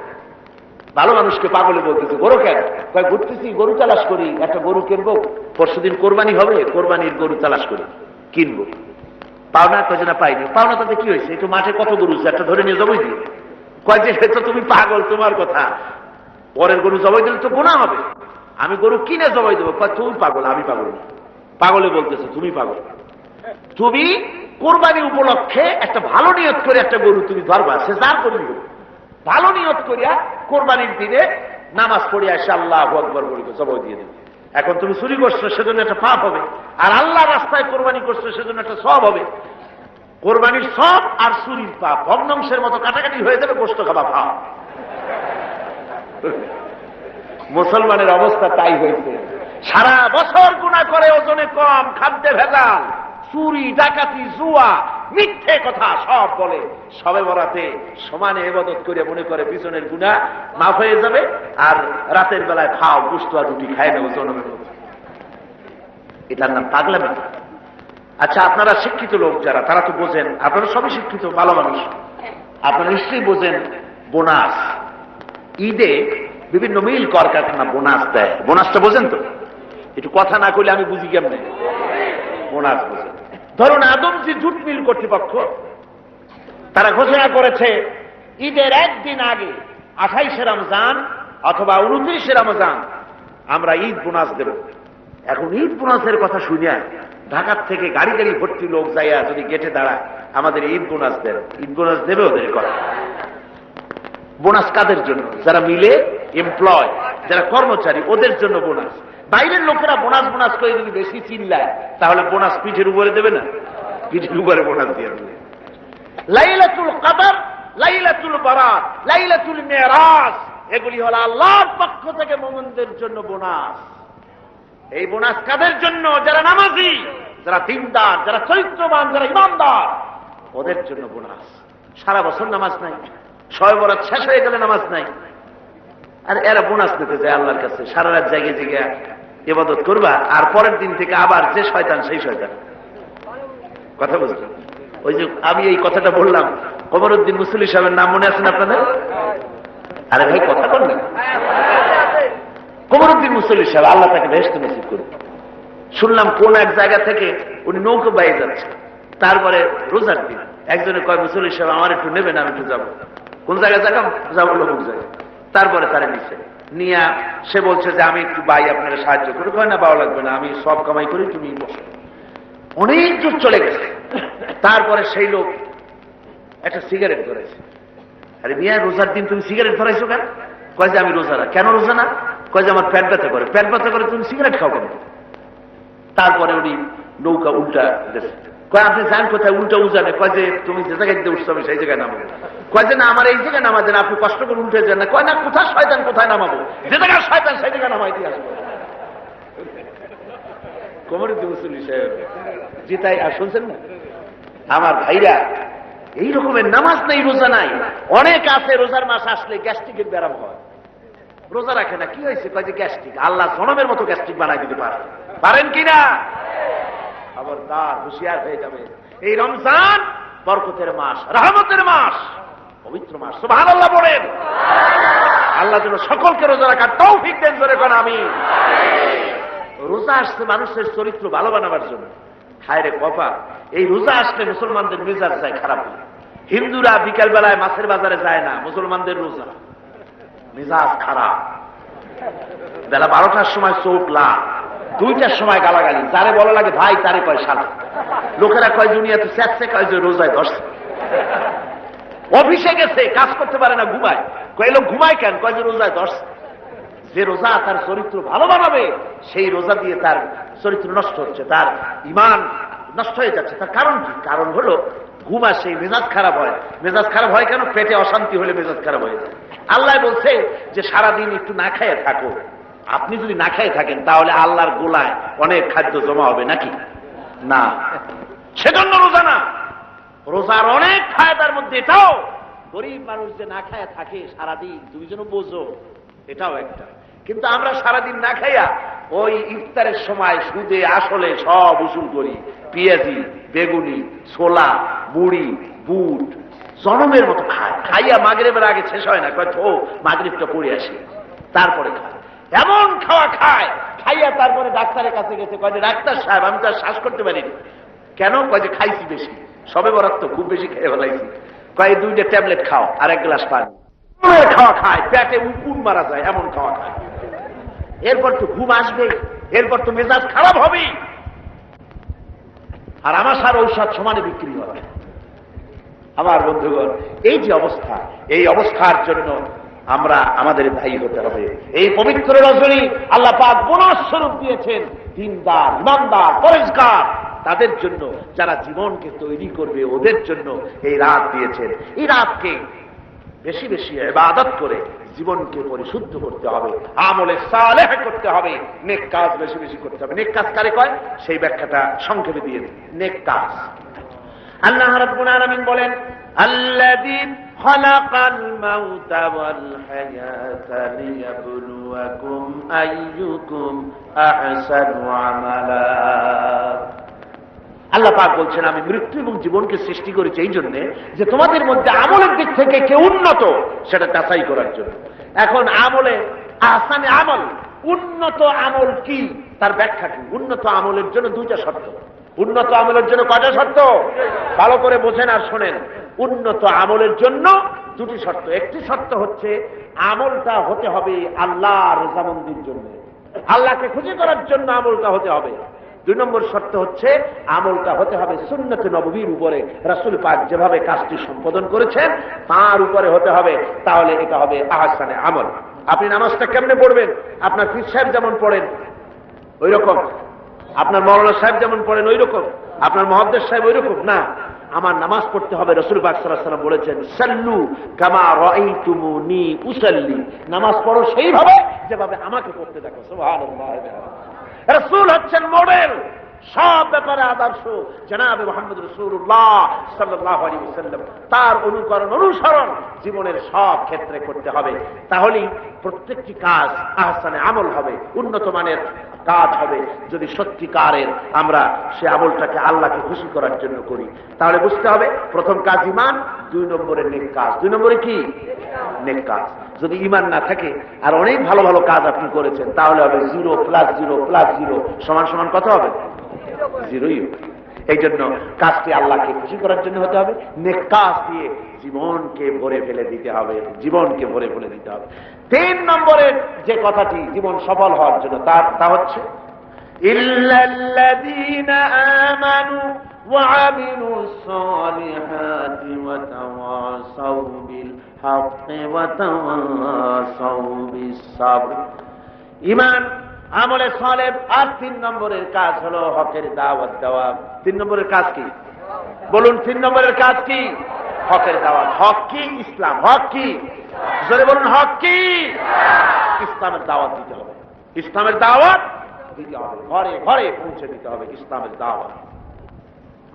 ভালো মানুষকে পাগলে বলতেছে গরু কেন? কয় ঘুরতেছি, গরু তালাশ করি, একটা গরু কিনবো, পরশুদিন কোরবানি হবে, কোরবানির গরু তালাশ করি কিনবো। পাওনা কয় না পাইনি। পাওনা তাতে কি হয়েছে? একটু মাঠে কত গরু একটা ধরে নিয়ে জবাই দিও। কয় যে তো তুমি পাগল, তোমার কথা, পরের গরু জবাই দিলে তো গুনাহ হবে, আমি গরু কিনে জবাই দেবো। কয় তুমি পাগল, আমি পাগল না। পাগলে বলতেছে তুমি পাগল। তুমি কোরবানি উপলক্ষে একটা ভালো নিয়ত করে একটা গরু তুমি ধরবা, সে যার করবি ভালো নিয়ত করিয়া কোরবানির দিনে নামাজ পড়িয়া এসে আল্লাহু আকবার বলে জবাই দিয়ে দেবে। এখন তুমি চুরি করছো সেজন্য একটা পাপ হবে, আর আল্লাহ রাস্তায় কোরবানি করছো সেজন্য একটা সওয়াব হবে। কোরবানির সওয়াব আর চুরির পাপ ভগ্নাংশের মতো কাটাকাটি হয়ে যাবে, গোশত খাওয়া পাপ। মুসলমানের অবস্থা তাই হয়েছে। সারা বছর গুনাহ করে, ওজনে কম, খাদ্যে ভেজাল, চুরি, ডাকাতি, জুয়া, মিথ্যে কথা সব বলে। সবে বরাতে সমানে ইবাদত করে মনে করে পিছনের গুনাহ মাফ হয়ে যাবে, আর রাতের বেলায় খাও গোশত আর রুটি খায় নেব জনমের মতো। এটার নাম পাগলামি। আচ্ছা, আপনারা শিক্ষিত লোক যারা, তারা তো বোঝেন, আপনারা সবই শিক্ষিত ভালো মানুষ, আপনারা নিশ্চয়ই বোঝেন বোনাস। ঈদে বিভিন্ন মিল কলকারখানা বোনাস দেয়। বোনাসটা বোঝেন তো? একটু কথা না করলে আমি বুঝি কেমনে। বোনাস বোঝেন। ধরুন আদমজি জুট মিল কর্তৃপক্ষ তারা ঘোষণা করেছে ঈদের একদিন আগে 28শে রমজান অথবা 29শে রমজান আমরা ঈদ বোনাস দেব। এখন ঈদ বোনাসের কথা শুনিয়া ঢাকার থেকে গাড়ি গাড়ি ভর্তি লোক যাইয়া যদি গেটে দাঁড়ায় আমাদের ঈদ বোনাস দেন, ঈদ বোনাস দেবে ওদের কথা। বোনাস কাদের জন্য? যারা মিলে এমপ্লয়, যারা কর্মচারী, ওদের জন্য বোনাস। বাইরের লোকেরা বোনাস বোনাস করে যদি বেশি চিল্লায় তাহলে বোনাস পিঠের উপরে দেবে না, পিঠের উপরে বোনাস দিয়ে দেবে। লাইলাতুল কদর, লাইলাতুল বারাত, লাইলাতুল মেরাজ, এগুলি হলো আল্লাহর পক্ষ থেকে মুমিনদের জন্য বোনাস। এই বোনাস কাদের জন্য? যারা নামাজি, যারা দিনদার, যারা চরিত্রবান, যারা ইমানদার, ওদের জন্য বোনাস। সারা বছর নামাজ নাই, শবে বরাত শেষ হয়ে গেলে নামাজ নাই, আর এরা বোনাস নিতে যায় আল্লাহর কাছে। সারা রাত জায়গায় জায়গায় ইবাদত করবা, আর পরের দিন থেকে আবার যে শয়তান সেই শয়তান। কথা বুঝলেন? ওই যে আমি এই কথাটা বললাম, কমরউদ্দিন মুসল্লি সাহেবের নাম মনে আছেন আপনাদের? আরে ভাই কথা বললেন, কমরউদ্দিন মুসল্লি সাহেব, আল্লাহ তাকে বেহেশত নসিব করুন। শুনলাম কোন এক জায়গা থেকে উনি নৌকো বাইয়ে যাচ্ছে, তারপরে রোজার দিন একজনে কয় মুসল্লি সাহেব আমার একটু নেবেন, আমি একটু যাবো। কোন জায়গায় যাবো? লোক জায়গায়। তারপরে তারা নিচ্ছে নিয়ে সে বলছে যে আমি একটু ভাই আপনাকে সাহায্য করি। কয় না, পাওয়া লাগবে না, আমি সব কামাই করি, তুমি বসো। অনেক দূর চলে গেছে। তারপরে সেই লোক একটা সিগারেট ধরেছে। আরে মিয়া, রোজার দিন তুমি সিগারেট ধরাইছো কেন? কয় যে আমি রোজা না। কেন রোজা না? কয় যে আমার পেট ব্যথা করে। পেট ব্যথা করে তুমি সিগারেট খাও কেন? তারপরে উনি নৌকা উল্টা গেছে। কয় আপনি যান কোথায়? উল্টা উজানে। কয় যে তুমি যে জায়গায় দিতে উঠছো আমি সেই জায়গায় নামাবো। কয় যে না, আমার এই জায়গায় নামা দেন, আপনি কষ্ট করে উল্টে যান না। কয় না, কোথায় শয়তান কোথায় নামাবো? যে জায়গায় শয়তান সেই জায়গায় নামাই দিয়ে আসবো। কমরউদ্দিন মুসল্লি সাহেব জিতাই। আর শুনছেন না আমার ভাইরা, এই রকমের নামাজ নেই, রোজা নাই। অনেক আছে রোজার মাস আসলে গ্যাস্ট্রিকের ব্যারাম হয়, রোজা রাখে না। কি হয়েছে? কয় যে গ্যাস্ট্রিক। আল্লাহ জনমের মতো গ্যাস্ট্রিক বানাই দিতে পারেন কিনা? খবরদার, হুঁশিয়ার হয়ে যাবে। এই রমজান বরকতের মাস, রহমতের মাস, পবিত্র মাস। সুবহানাল্লাহ বলেন। আল্লাহ যেন সকলকে রোজা রাখার তৌফিক দেন, জোরে কোন আমিন। রোজা আসছে মানুষের চরিত্র ভালো বানাবার জন্য। হায় রে কপাল, এই রোজা আসলে মুসলমানদের মেজাজ যায় খারাপ। হিন্দুরা বিকাল বেলায় মাছের বাজারে যায় না, মুসলমানদের রোজা মেজাজ খারাপ। বেলা 12টার সময় চোখ লাল, 2টার সময় গালাগালি, যারে বলা লাগে ভাই তারে কয় শালা। লোকেরা কয় দুনিয়াতে স্যাঁচছে, কয় যে রোজায় ধরছে। অফিসে গেছে, কাজ করতে পারে না, ঘুমায়। কয় লোক ঘুমায় কেন? কয় যে রোজায় ধরছে। যে রোজা তার চরিত্র ভালো বানাবে সেই রোজা দিয়ে তার চরিত্র নষ্ট হচ্ছে, তার ঈমান নষ্ট হয়ে যাচ্ছে। তার কারণ কি? কারণ হলো ঘুম আসে, মেজাজ খারাপ হয়। মেজাজ খারাপ হয় কেন? পেটে অশান্তি হলে মেজাজ খারাপ হয়ে যায়। আল্লাহ বলছে যে সারাদিন একটু না খাইয়ে থাকো। আপনি যদি না খাইয়ে থাকেন তাহলে আল্লাহর গোলায় অনেক খাদ্য জমা হবে নাকি? না, সেজন্য রোজা না। রোজার অনেক ফায়দার মধ্যে এটাও, গরিব মানুষ যে না খায় থাকে সারাদিন, তুমি যেন বোঝো, এটাও একটা। কিন্তু আমরা সারাদিন না খাইয়া ওই ইফতারের সময় সুদে আসলে সব উসুল করি, পেঁয়াজি, বেগুনি, ছোলা, মুড়ি, বুট, জনমের মতো খায়। খাইয়া মাগরিবের আগে শেষ হয় না, কয় ও মাগরিবটা পড়ে আসি, তারপরে খায়। এমন খাওয়া খায়, খাইয়া তারপরে ডাক্তারের কাছে গেছে, কয় যে ডাক্তার সাহেব আমি তো আর শ্বাস করতে পারিনি। কেন? কয় যে খাইছি বেশি, সবে বরাত তো খুব বেশি খেয়ে ফেলাইছি। কয় 2টা ট্যাবলেট খাও আর 1 গ্লাস পানি। খাওয়া খায়, পেটে উকুন মারা যায়, এমন খাওয়া খায়। এরপর তো ঘুম আসবে, এরপর তো মেজাজ খারাপ হবে, আর আমার সার ঔষধ সমানে বিক্রি হয়। আমার বন্ধুগণ, এই যে অবস্থা, এই অবস্থার জন্য আমরা আমাদের দায়ী হতে হবে। এই পবিত্র রজনী আল্লাহ পাক বোনাস স্বরূপ দিয়েছেন দিনদার, ইমানদার, পরেজগার তাদের জন্য, যারা জীবনকে তৈরি করবে ওদের জন্য এই রাত দিয়েছেন। এই রাতকে বেশি বেশি ইবাদত করে জীবনকে পরিশুদ্ধ করতে হবে, আমলে সালেহ করতে হবে, নেক কাজ বেশি বেশি করতে হবে। নেক কাজ কারে কয় সেই ব্যাখ্যাটা সংক্ষেপে দিয়ে দিই। নেক কাজ, আল্লাহ রাব্বুল আলামিন বলেন আল্লাযী খালাকাল মাউতা ওয়াল হায়াতা লিয়াবলুয়াকুম আইয়ুকুম আহসানু আমালা। আল্লাহ পাক বলছেন আমি মৃত্যু এবং জীবনকে সৃষ্টি করেছি এই জন্য যে তোমাদের মধ্যে আমলের দিক থেকে কে উন্নত সেটা যাচাই করার জন্য। এখন আমলে আহসানে আমল, উন্নত আমল কি তার ব্যাখ্যা কি? উন্নত আমলের জন্য 2টা শর্ত। উন্নত আমলের জন্য কয়টা শর্ত? ভালো করে বোঝেন আর শোনেন। উন্নত আমলের জন্য 2টি শর্ত। একটি শর্ত হচ্ছে আমলটা হতে হবে আল্লাহর রযামন্দির জন্য, আল্লাহকে খুশি করার জন্য আমলটা হতে হবে। 2 নম্বর শর্ত হচ্ছে আমলটা হতে হবে সুন্নতে নববীর উপরে, রাসূল পাক যেভাবে কাজটি সম্পাদন করেছেন তার উপরে হতে হবে, তাহলে এটা হবে আহসানে আমল। আপনি নামাজটা কেমনে পড়বেন? আপনার পীর সাহেব যেমন পড়েন ওই রকম, আপনার মাওলানা সাহেব যেমন পড়েন ওই রকম, আপনার মুহাদ্দিস সাহেব ওই রকম না। আমার নামাজ পড়তে হবে, রাসূল পাক সাল্লাল্লাহু আলাইহি ওয়াসাল্লাম বলেছেন সাল্লু কামা রাআইতুমুনি উসাল্লি, নামাজ পড়ো সেইভাবে যেভাবে আমাকে পড়তে দেখো। সুবহানাল্লাহ। রাসূল হচ্ছেন মডেল, সব ব্যাপারে আদর্শ। জনাবে মুহাম্মদ রাসূলুল্লাহ সাল্লাল্লাহু আলাইহি ওয়াসাল্লাম, তার অনুকরণ অনুসরণ জীবনের সব ক্ষেত্রে করতে হবে। তাহলেই প্রত্যেকটি কাজ আহসানে আমল হবে, উন্নত মানের কাজ হবে। যদি সত্যিকারের আমরা সে আমলটাকে আল্লাহকে খুশি করার জন্য করি, তাহলে বুঝতে হবে প্রথম কাজ ঈমান, 2 নম্বরে নেক কাজ। 2 নম্বরে কি? নেক কাজ। যদি ঈমান না থাকে আর অনেক ভালো ভালো কাজ আপনি করেছেন তাহলে হবে 0 + 0 + 0 সমান সমান কত হবে? 0ই হবে। এই জন্য কাজটি আল্লাহকে খুশি করার জন্য হতে হবে। নেক কাজ দিয়ে জীবনকে ভরে ফেলে দিতে হবে, জীবনকে ভরে ফেলে দিতে হবে। 3 নম্বরের যে কথাটি জীবন সফল হওয়ার জন্য তা হচ্ছে ইল্লাল্লাযীনা আমানু ওয়া আমিলুস সালিহাতি ওয়া তাওয়াসাউ বিল হাক্কি ওয়া তাওয়াসাউ বিস সাবর। ঈমান, আমলে সালেহ, আর 3 নম্বরের কাজ হলো হকের দাওয়াত দেওয়া। 3 নম্বরের কাজ কি? বলুন 3 নম্বরের কাজ কি? হকের দাওয়াত। হক কি? ইসলাম। হক কি? জোরে বলুন, হক কি? ইসলামের দাওয়াত দিতে হবে। ইসলামের দাওয়াত দিতে হবে, ঘরে ঘরে পৌঁছে দিতে হবে ইসলামের দাওয়াত।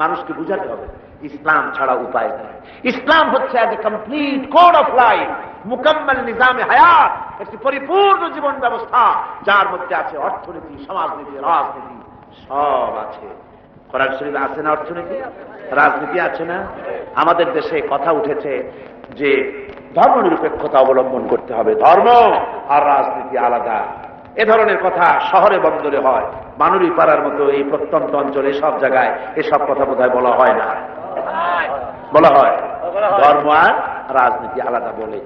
মানুষকে বুঝাতে হবে ইসলাম ছাড়া উপায় নেই। ইসলাম হচ্ছে as a complete code of life, মুকাম্মাল নিজামে হায়াত, একটি পরিপূর্ণ জীবন ব্যবস্থা যার মধ্যে আছে অর্থনীতি, সমাজনীতি, রাজনীতি, সব আছে। কোরআন শরীফে আছে না অর্থনীতি, রাজনীতি আছে না? আমাদের দেশে কথা উঠেছে যে ধর্মনিরপেক্ষতা অবলম্বন করতে হবে, ধর্ম আর রাজনীতি আলাদা। এ ধরনের কথা শহরে বন্দরে হয়, মানুরি পাড়ার মতো এই প্রত্যন্ত অঞ্চলে সব জায়গায় এসব কথা বোধহয় বলা হয় না। বলা হয় ধর্ম আর রাজনীতি আলাদা বলে।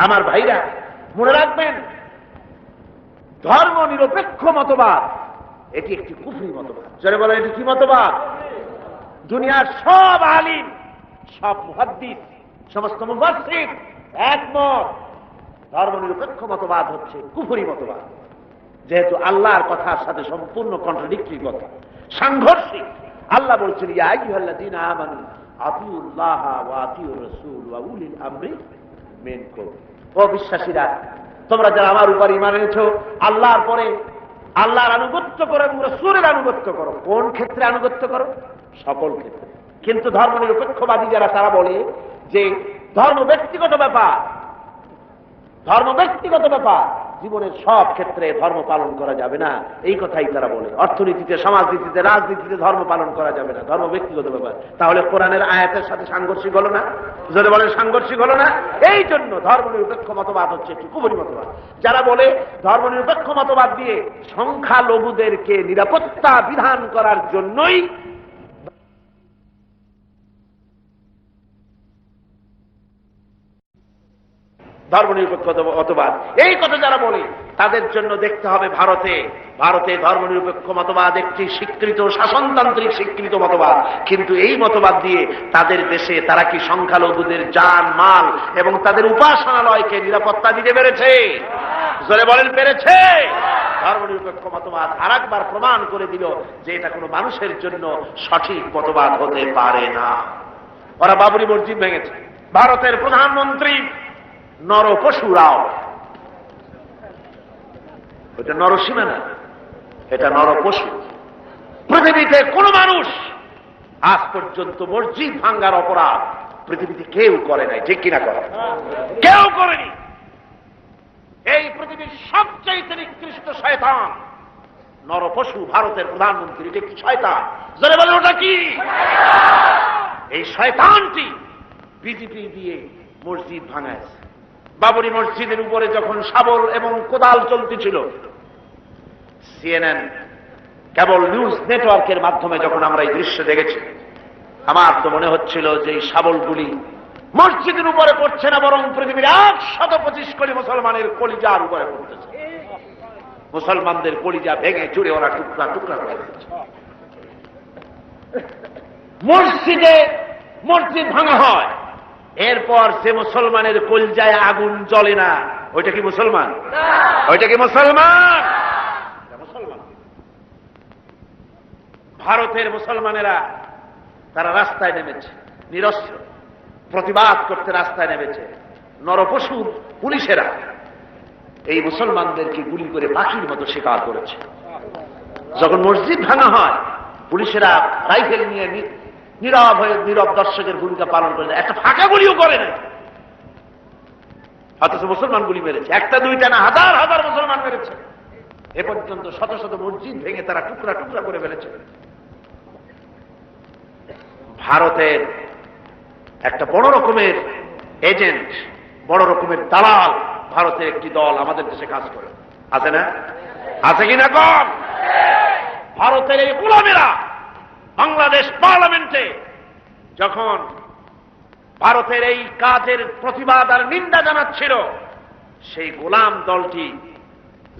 আমার ভাইরা মনে রাখবেন, ধর্ম নিরপেক্ষ মতবাদ এটি একটি কুফরি মতবাদ। যারা বলে এটি কি মতবাদ? দুনিয়ার সব আলিম, সব মুহাদ্দিস, সমস্ত মুফাসসির একমত ধর্মনিরপেক্ষ মতবাদ হচ্ছে কুফরি মতবাদ, যেহেতু আল্লাহর কথার সাথে সম্পূর্ণ কন্ট্রাডিক্টরি কথা, সাংঘর্ষিক। আল্লাহ বলছেন ইয়া আইয়ুহাল্লাযীনা আমানু আতিউল্লাহ ওয়া আতিউর রাসূল ওয়া উলিল আমরি মিনকুম। ও বিশ্বাসীরা, তোমরা যারা আমার উপর ঈমান এনেছো, আল্লাহর পরে আল্লাহর আনুগত্য করো এবং রাসূলের আনুগত্য করো। কোন ক্ষেত্রে আনুগত্য করো? সকল ক্ষেত্রে। কিন্তু ধর্মনিরপেক্ষবাদী যারা, তারা বলে যে ধর্ম ব্যক্তিগত ব্যাপার, ধর্ম ব্যক্তিগত ব্যাপার, জীবনের সব ক্ষেত্রে ধর্ম পালন করা যাবে না, এই কথাই তারা বলে। অর্থনীতিতে, সমাজনীতিতে, রাজনীতিতে ধর্ম পালন করা যাবে না, ধর্ম ব্যক্তিগত ব্যাপার। তাহলে কোরআনের আয়াতের সাথে সাংঘর্ষিক হলো না? যদি বলেন সাংঘর্ষিক হলো না? এই জন্য ধর্মনিরপেক্ষ মতবাদ হচ্ছে একটি কুফরি মতবাদ। যারা বলে ধর্মনিরপেক্ষ মতবাদ দিয়ে সংখ্যালঘুদেরকে নিরাপত্তা বিধান করার জন্যই ধর্মনিরপেক্ষ মতবাদ, এই কথা যারা বলে, তাদের জন্য দেখতে হবে ভারতে ধর্মনিরপেক্ষ মতবাদ একটি স্বীকৃত শাসনতান্ত্রিক স্বীকৃত মতবাদ। কিন্তু এই মতবাদ দিয়ে তাদের দেশে তারা কি সংখ্যালঘুদের জান মাল এবং তাদের উপাসনালয়কে নিরাপত্তা দিতে পেরেছে? জোরে বলেন, পেরেছে? ধর্মনিরপেক্ষ মতবাদ আরেকবার প্রমাণ করে দিল যে এটা কোনো মানুষের জন্য সঠিক মতবাদ হতে পারে না। ওরা বাবরি মসজিদ ভেঙেছে, ভারতের প্রধানমন্ত্রী নরপশুরাও, এটা নরসীমা না, এটা নরপশু। পৃথিবীতে কোন মানুষ আজ পর্যন্ত মসজিদ ভাঙ্গার অপরাধ পৃথিবীতে কেউ করে নাই, ঠিক কিনা? করে কেউ করেনি। এই পৃথিবীর সবচেয়ে নিকৃষ্ট শয়তান নরপশু ভারতের প্রধানমন্ত্রী, এটা কি শয়তান? যারা বলে ওটা কি? এই শয়তানটি বিজেপি দিয়ে মসজিদ ভাঙায়। বাবরি মসজিদের উপরে যখন শাবল এবং কোদাল চলতেছিল, সিএনএন কেবল নিউজ নেটওয়ার্কের মাধ্যমে যখন আমরা এই দৃশ্য দেখেছি, আমার তো মনে হচ্ছিল যে এই শাবলগুলি মসজিদের উপরে পড়ছে না, বরং পৃথিবীর 125 কোটি মুসলমানের কলিজার উপরে পড়তেছে। মুসলমানদের কলিজা ভেঙে চুরে ওরা টুকরা টুকরা করে দিচ্ছে। মসজিদ ভাঙা হয়, এরপর সে মুসলমানের কলজায় আগুন জ্বলে না, ওইটা কি মুসলমান? ওইটা কি মুসলমান? মুসলমান। ভারতের মুসলমানেরা তারা রাস্তায় নেমেছে, নিরস্ত্র প্রতিবাদ করতে রাস্তায় নেমেছে। নরপশু পুলিশেরা এই মুসলমানদেরকে গুলি করে পাখির মতো শিকার করেছে। যখন মসজিদ ভাঙা হয়, পুলিশেরা রাইফেল নিয়ে নীরব হয়ে নীরব দর্শকের ভূমিকা পালন করে, একটা ফাঁকা গুলিও করে না। অথচ মুসলমান গুলি মেরেছে, একটা দুইটা না, হাজার হাজার মুসলমান মেরেছে। এ পর্যন্ত শত শত মসজিদ ভেঙে তারা টুকরা টুকরা করে ফেলেছে। ভারতের একটা বড় রকমের এজেন্ট, বড় রকমের দালাল ভারতের একটি দল আমাদের দেশে কাজ করে, আছে না? আছে কিনা কম? ভারতের এই গোলামেরা বাংলাদেশ পার্লামেন্টে যখন ভারতের এই কাজের প্রতিবাদ আর নিন্দা জানাচ্ছিল, সেই গোলাম দলটি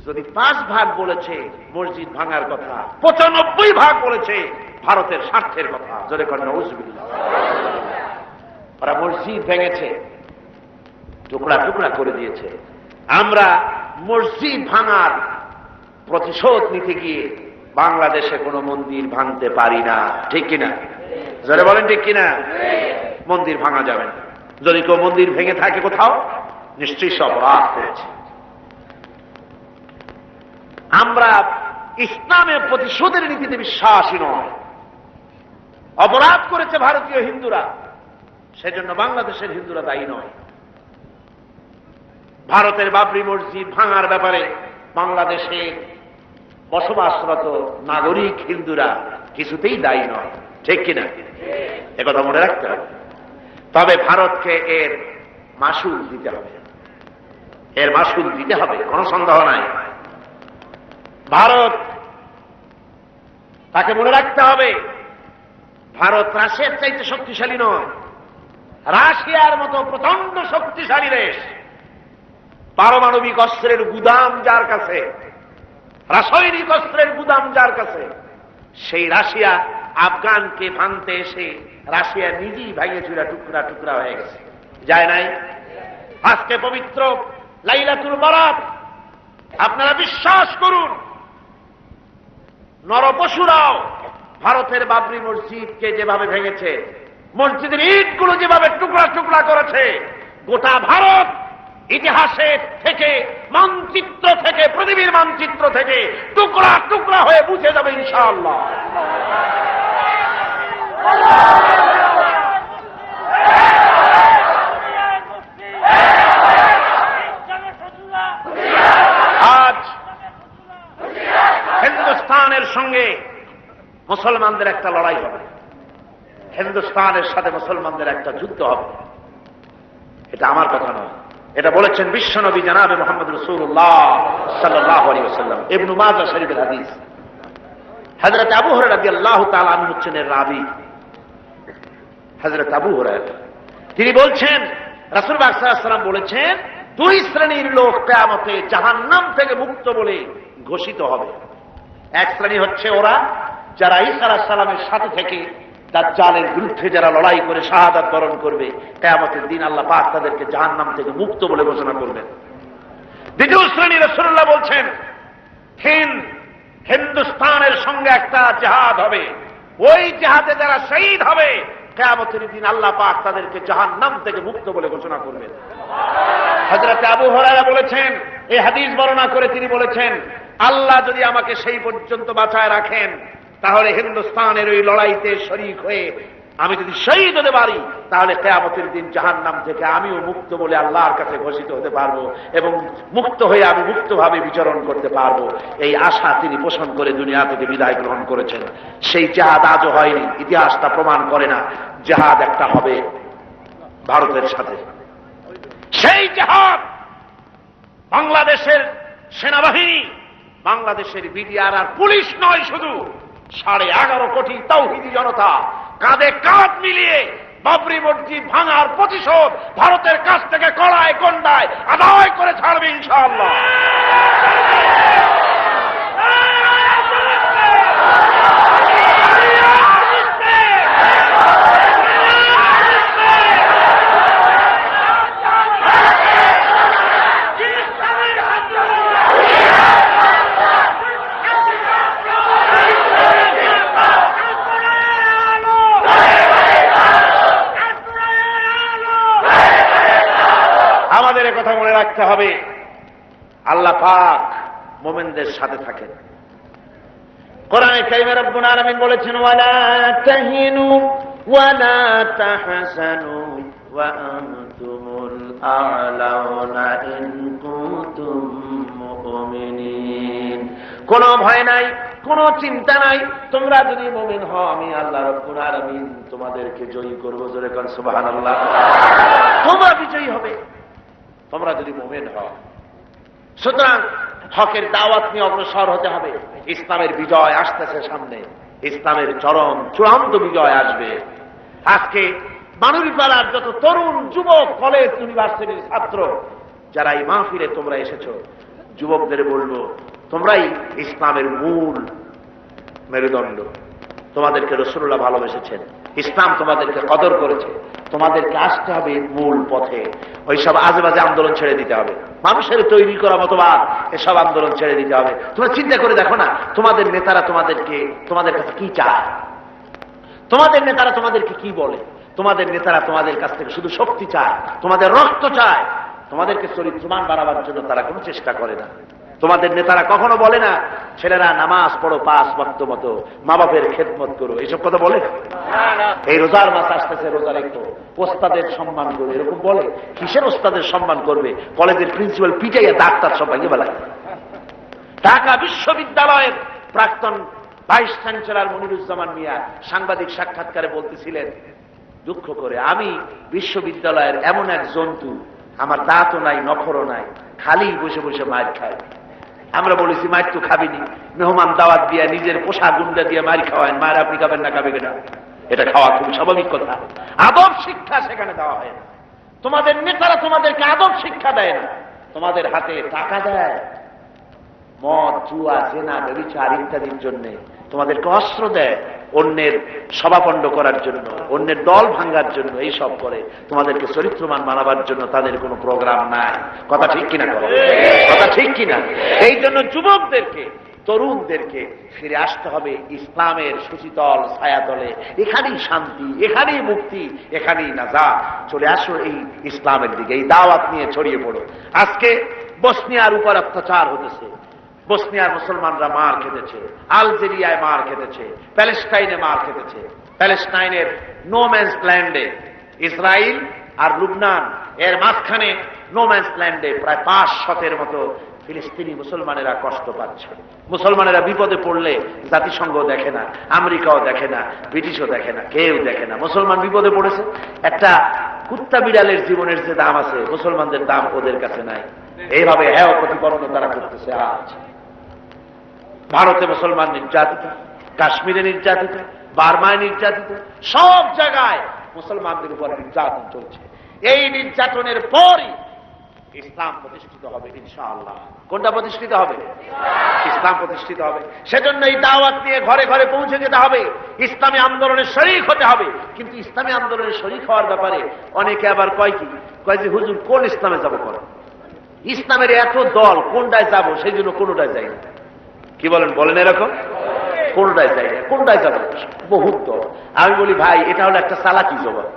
যদি 5 ভাগ বলেছে মসজিদ ভাঙার কথা, 95 ভাগ বলেছে ভারতের স্বার্থের কথা। জোরে করেন নাউযুবিল্লাহ। ওরা মসজিদ ভেঙেছে, টুকরা টুকরা করে দিয়েছে। আমরা মসজিদ ভাঙার প্রতিশোধ নিতে গিয়ে বাংলাদেশে কোনো মন্দির ভাঙতে পারি না, ঠিক কিনা? যারা বলেন ঠিক কিনা? মন্দির ভাঙা যাবে না। যদি কেউ মন্দির ভেঙে থাকে কোথাও, নিশ্চয়ই সব অপরাধ করেছে। আমরা ইসলামের প্রতিশোধের নীতিতে বিশ্বাসী নয়। অপরাধ করেছে ভারতীয় হিন্দুরা, সেজন্য বাংলাদেশের হিন্দুরা দায়ী নয়। ভারতের বাবরি মসজিদ ভাঙার ব্যাপারে বাংলাদেশে বসবাসরত নাগরিক হিন্দুরা কিছুতেই দায়ী নয়, ঠিক কিনা? একথা মনে রাখতে হবে। তবে ভারতকে এর মাসুল দিতে হবে, এর মাসুল দিতে হবে, কোনো সন্দেহ নাই। ভারত, তাকে মনে রাখতে হবে, ভারত রাশিয়ার চাইতে শক্তিশালী নয়। রাশিয়ার মতো প্রচন্ড শক্তিশালী দেশ, পারমাণবিক অস্ত্রের গুদাম যার কাছে, রাসায়নিক অস্ত্রের গুদাম যার কাছে, সেই রাশিয়া আফগানকে ভাঙতে এসে রাশিয়া নিজেই ভেঙে চুরা টুকরা টুকরা হয়ে গেছে, যায় নাই? আজকে পবিত্র লাইলাতুল বারাত। আপনারা বিশ্বাস করুন, নরপশুরাও ভারতের বাবরি মসজিদকে যেভাবে ভেঙেছে, মসজিদের ইটগুলো যেভাবে টুকরা টুকরা করেছে, গোটা ভারত ইতিহাসের থেকে, মানচিত্র থেকে, পৃথিবীর মানচিত্র থেকে টুকরা টুকরা হয়ে বুঝে যাবে ইনশাআল্লাহ। আজ হিন্দুস্তানের সঙ্গে মুসলমানদের একটা লড়াই হবে, হিন্দুস্তানের সাথে মুসলমানদের একটা যুদ্ধ হবে। এটা আমার কথা নয়, এটা বলেছেন বিশ্বনবী জনাবে মুহাম্মদ রাসূলুল্লাহ সাল্লাল্লাহু আলাইহি ওয়াসাল্লাম। ইবনে মাজাহ শরীফের হাদিস। হযরত আবু হুরায়রা রাদিয়াল্লাহু তাআলা আনহু হচ্ছেন এর রাবী। হযরত আবু হুরায়রা তিনি বলছেন, রাসূল সাল্লাল্লাহু আলাইহি ওয়াসাল্লাম বলেছেন, দুই শ্রেণীর লোক কিয়ামতে জাহান্নাম থেকে মুক্ত বলে ঘোষিত হবে। এক শ্রেণী হচ্ছে ওরা যারা ঈসা আলাইহিস সালামের সাথে থেকে দাজ্জালের বিরুদ্ধে যারা লড়াই করে শাহাদাত বরণ করবে, কিয়ামতের দিন আল্লাহ পাক তাদেরকে জাহান্নাম থেকে মুক্ত বলে ঘোষণা করবেন। দ্বিতীয় শ্রেণী রাসূলুল্লাহ বলছেন, হিন্দুস্তানের সঙ্গে একটা জিহাদ হবে, ওই জিহাদে যারা শহীদ হবে, কিয়ামতের দিন আল্লাহ পাক তাদেরকে জাহান্নাম থেকে মুক্ত বলে ঘোষণা করবেন। হযরত আবু হুরায়রা বলেছেন, এই হাদিস বর্ণনা করে তিনি বলেছেন, আল্লাহ যদি আমাকে সেই পর্যন্ত বাঁচায় রাখেন, তাহলে হিন্দুস্তানের ওই লড়াইতে শরীক হয়ে আমি যদি শহীদ হতে পারি, তাহলে কিয়ামতের দিন জাহান্নাম থেকে আমিও মুক্ত বলে আল্লাহর কাছে ঘোষিত হতে পারবো এবং মুক্ত হয়ে আমি মুক্তভাবে বিচরণ করতে পারবো। এই আশা তিনি পোষণ করে দুনিয়া থেকে বিদায় গ্রহণ করেছেন। সেই জিহাদ আজও হয়নি, ইতিহাসটা প্রমাণ করে না। জিহাদ একটা হবে ভারতের সাথে। সেই জিহাদ বাংলাদেশের সেনাবাহিনী, বাংলাদেশের বিডিআর আর পুলিশ নয়, শুধু 11.5 কোটি তাওহীদি জনতা কাঁধে কাঁধ মিলিয়ে বাবরি মসজিদ ভাঙার প্রতিশোধ ভারতের কাছ থেকে কড়ায় গন্ডায় আদায় করে ছাড়বে ইনশাআল্লাহ। আমাদের কথা মনে রাখতে হবে, আল্লাহ পাক মুমিনদের সাথে থাকেন। কোরআনে কারিমে রব্বুল আলামিন বলেছেন, ওয়ালা তাহিনু ওয়ালা তাহসানু ওয়া আনতুমুল আ'লাউনা ইন কুনতুম মুমিনিন। কোনো ভয় নাই, কোনো চিন্তা নাই, তোমরা যদি মুমিন হও, আমি আল্লাহ রব্বুল আলামিন তোমাদেরকে জয়ী করব। জোরে কোন সুবহানাল্লাহ। তোমরা বিজয়ী হবে তোমরা যদি মুমিন হও। সুতরাং হকের দাওয়াত নিয়ে অগ্রসর হতে হবে। ইসলামের বিজয় আসতেছে সামনে, ইসলামের চরম চূড়ান্ত বিজয় আসবে। আজকে মানবীপাড়ার যত তরুণ যুবক, কলেজ ইউনিভার্সিটির ছাত্র যারা এই মাহফিলে তোমরা এসেছো, যুবকদের বলবো, তোমরাই ইসলামের মূল মেরুদণ্ড। তোমাদেরকে রাসূলুল্লাহ ভালোবেসেছেন, ইসলাম তোমাদেরকে কদর করেছে, তোমাদেরকে আসতে হবে মূল পথে। ওইসব আজেবাজে আন্দোলন ছেড়ে দিতে হবে, মানুষের তৈরি করা মতবাদ, এসব আন্দোলন ছেড়ে দিতে হবে। তোমরা চিন্তা করে দেখো না, তোমাদের নেতারা তোমাদের কাছে কি চায়, তোমাদের নেতারা তোমাদেরকে কি বলে। তোমাদের নেতারা তোমাদের কাছ থেকে শুধু শক্তি চায়, তোমাদের রক্ত চায়, তোমাদেরকে চরিত্রবান বানাবার জন্য তারা কোনো চেষ্টা করে না। তোমাদের নেতারা কখনো বলে না, ছেলেরা নামাজ পড়ো 5 ওয়াক্ত মতো, মা বাপের খেদমত করো, এইসব কথা বলে না। এই রোজার মাস আসতেছে, রোজা রেখো, ওস্তাদের সম্মান করো, এরকম বলে। কিসের ওস্তাদের সম্মান করবে? কলেজের প্রিন্সিপাল পিটাইয়া ডাক্তার সব ভাঙিয়ে বেলায়। ঢাকা বিশ্ববিদ্যালয়ের প্রাক্তন ভাইস চ্যান্সেলর মনিরুজ্জামান মিয়া সাংবাদিক সাক্ষাৎকারে বলতেছিলেন, দুঃখ করে, আমি বিশ্ববিদ্যালয়ের এমন এক জন্তু, আমার দাঁতও নাই, নখরও নাই, খালি বসে বসে মার খায়। আমরা বলেছি, মার তো খাবিনি, মেহমান দাওয়াত দিয়া নিজের পোষা গুন্ডা দিয়ে মার খাওয়ায়, মায়ের আপনি খাবেন না, খাবে কেনা? এটা খাওয়া খুব স্বাভাবিক কথা। আদব শিক্ষা সেখানে দেওয়া হয় না। তোমাদের নেতারা তোমাদেরকে আদব শিক্ষা দেয় না, তোমাদের হাতে টাকা দেয় মদ, জুয়া, জেনা, ব্যভিচার ইত্যাদির জন্য, তোমাদেরকে অস্ত্র দেয়। অন্যের সভাপণ্ড করার জন্য, অন্যের দল ভাঙ্গার জন্য এই সব করে। তোমাদেরকে চরিত্রবান বানাবার জন্য তাদের কোনো প্রোগ্রাম নাই। কথা ঠিক কিনা? কথা ঠিক কিনা? এই জন্য যুবকদেরকে, তরুণদেরকে ফিরে আসতে হবে ইসলামের সুশীতল ছায়াতলে। এখানেই শান্তি, এখানেই মুক্তি, এখানেই নাজাত। চলে আসো এই ইসলামের দিকে, এই দাওয়াত নিয়ে ছড়িয়ে পড়ো। আজকে বসনিয়ার উপর অত্যাচার হতেছে, বসনিয়ার মুসলমানরা মার খেতেছে, আলজেরিয়ায় মার খেতেছে, প্যালেস্টাইনে মার খেতেছে। প্যালেস্টাইনের নোম্যান্স ল্যান্ডে, ইসরায়েল আর লুবনান এর মাঝখানে নোম্যান্স ল্যান্ডে প্রায় 500-এর মতো ফিলিস্তিনি মুসলমানেরা কষ্ট পাচ্ছে। মুসলমানেরা বিপদে পড়লে জাতিসংঘ দেখে না, আমেরিকাও দেখে না, ব্রিটিশও দেখে না, কেউ দেখে না। মুসলমান বিপদে পড়েছে, একটা কুত্তা বিড়ালের জীবনের যে দাম আছে মুসলমানদের দাম ওদের কাছে নাই। এইভাবে হ্যাঁ প্রতিপন্ন তারা করতেছে। আজ ভারতে মুসলমান নির্যাতিত, কাশ্মীরে নির্যাতিত, বার্মায় নির্যাতিত, সব জায়গায় মুসলমানদের উপর নির্যাতন চলছে। এই নির্যাতনের পরই ইসলাম প্রতিষ্ঠিত হবে ইনশাআল্লাহ। কোনটা প্রতিষ্ঠিত হবে? ইসলাম প্রতিষ্ঠিত হবে। সেজন্য এই দাওয়াত নিয়ে ঘরে ঘরে পৌঁছে যেতে হবে, ইসলামী আন্দোলনের শরীক হতে হবে। কিন্তু ইসলামী আন্দোলনের শরীক হওয়ার ব্যাপারে অনেকে আবার কয় কি, কয় যে হুজুর কোন ইসলামে যাবো? করে ইসলামের এত দল, কোনটায় যাবো? সেই জন্য কোনটায় যাই না। কি বলেন? বলেন এরকম কোনটায় যাই না, কোনটায় যাবো? বহুত দল। আমি বলি ভাই এটা হলো একটা চালাকি জবাব,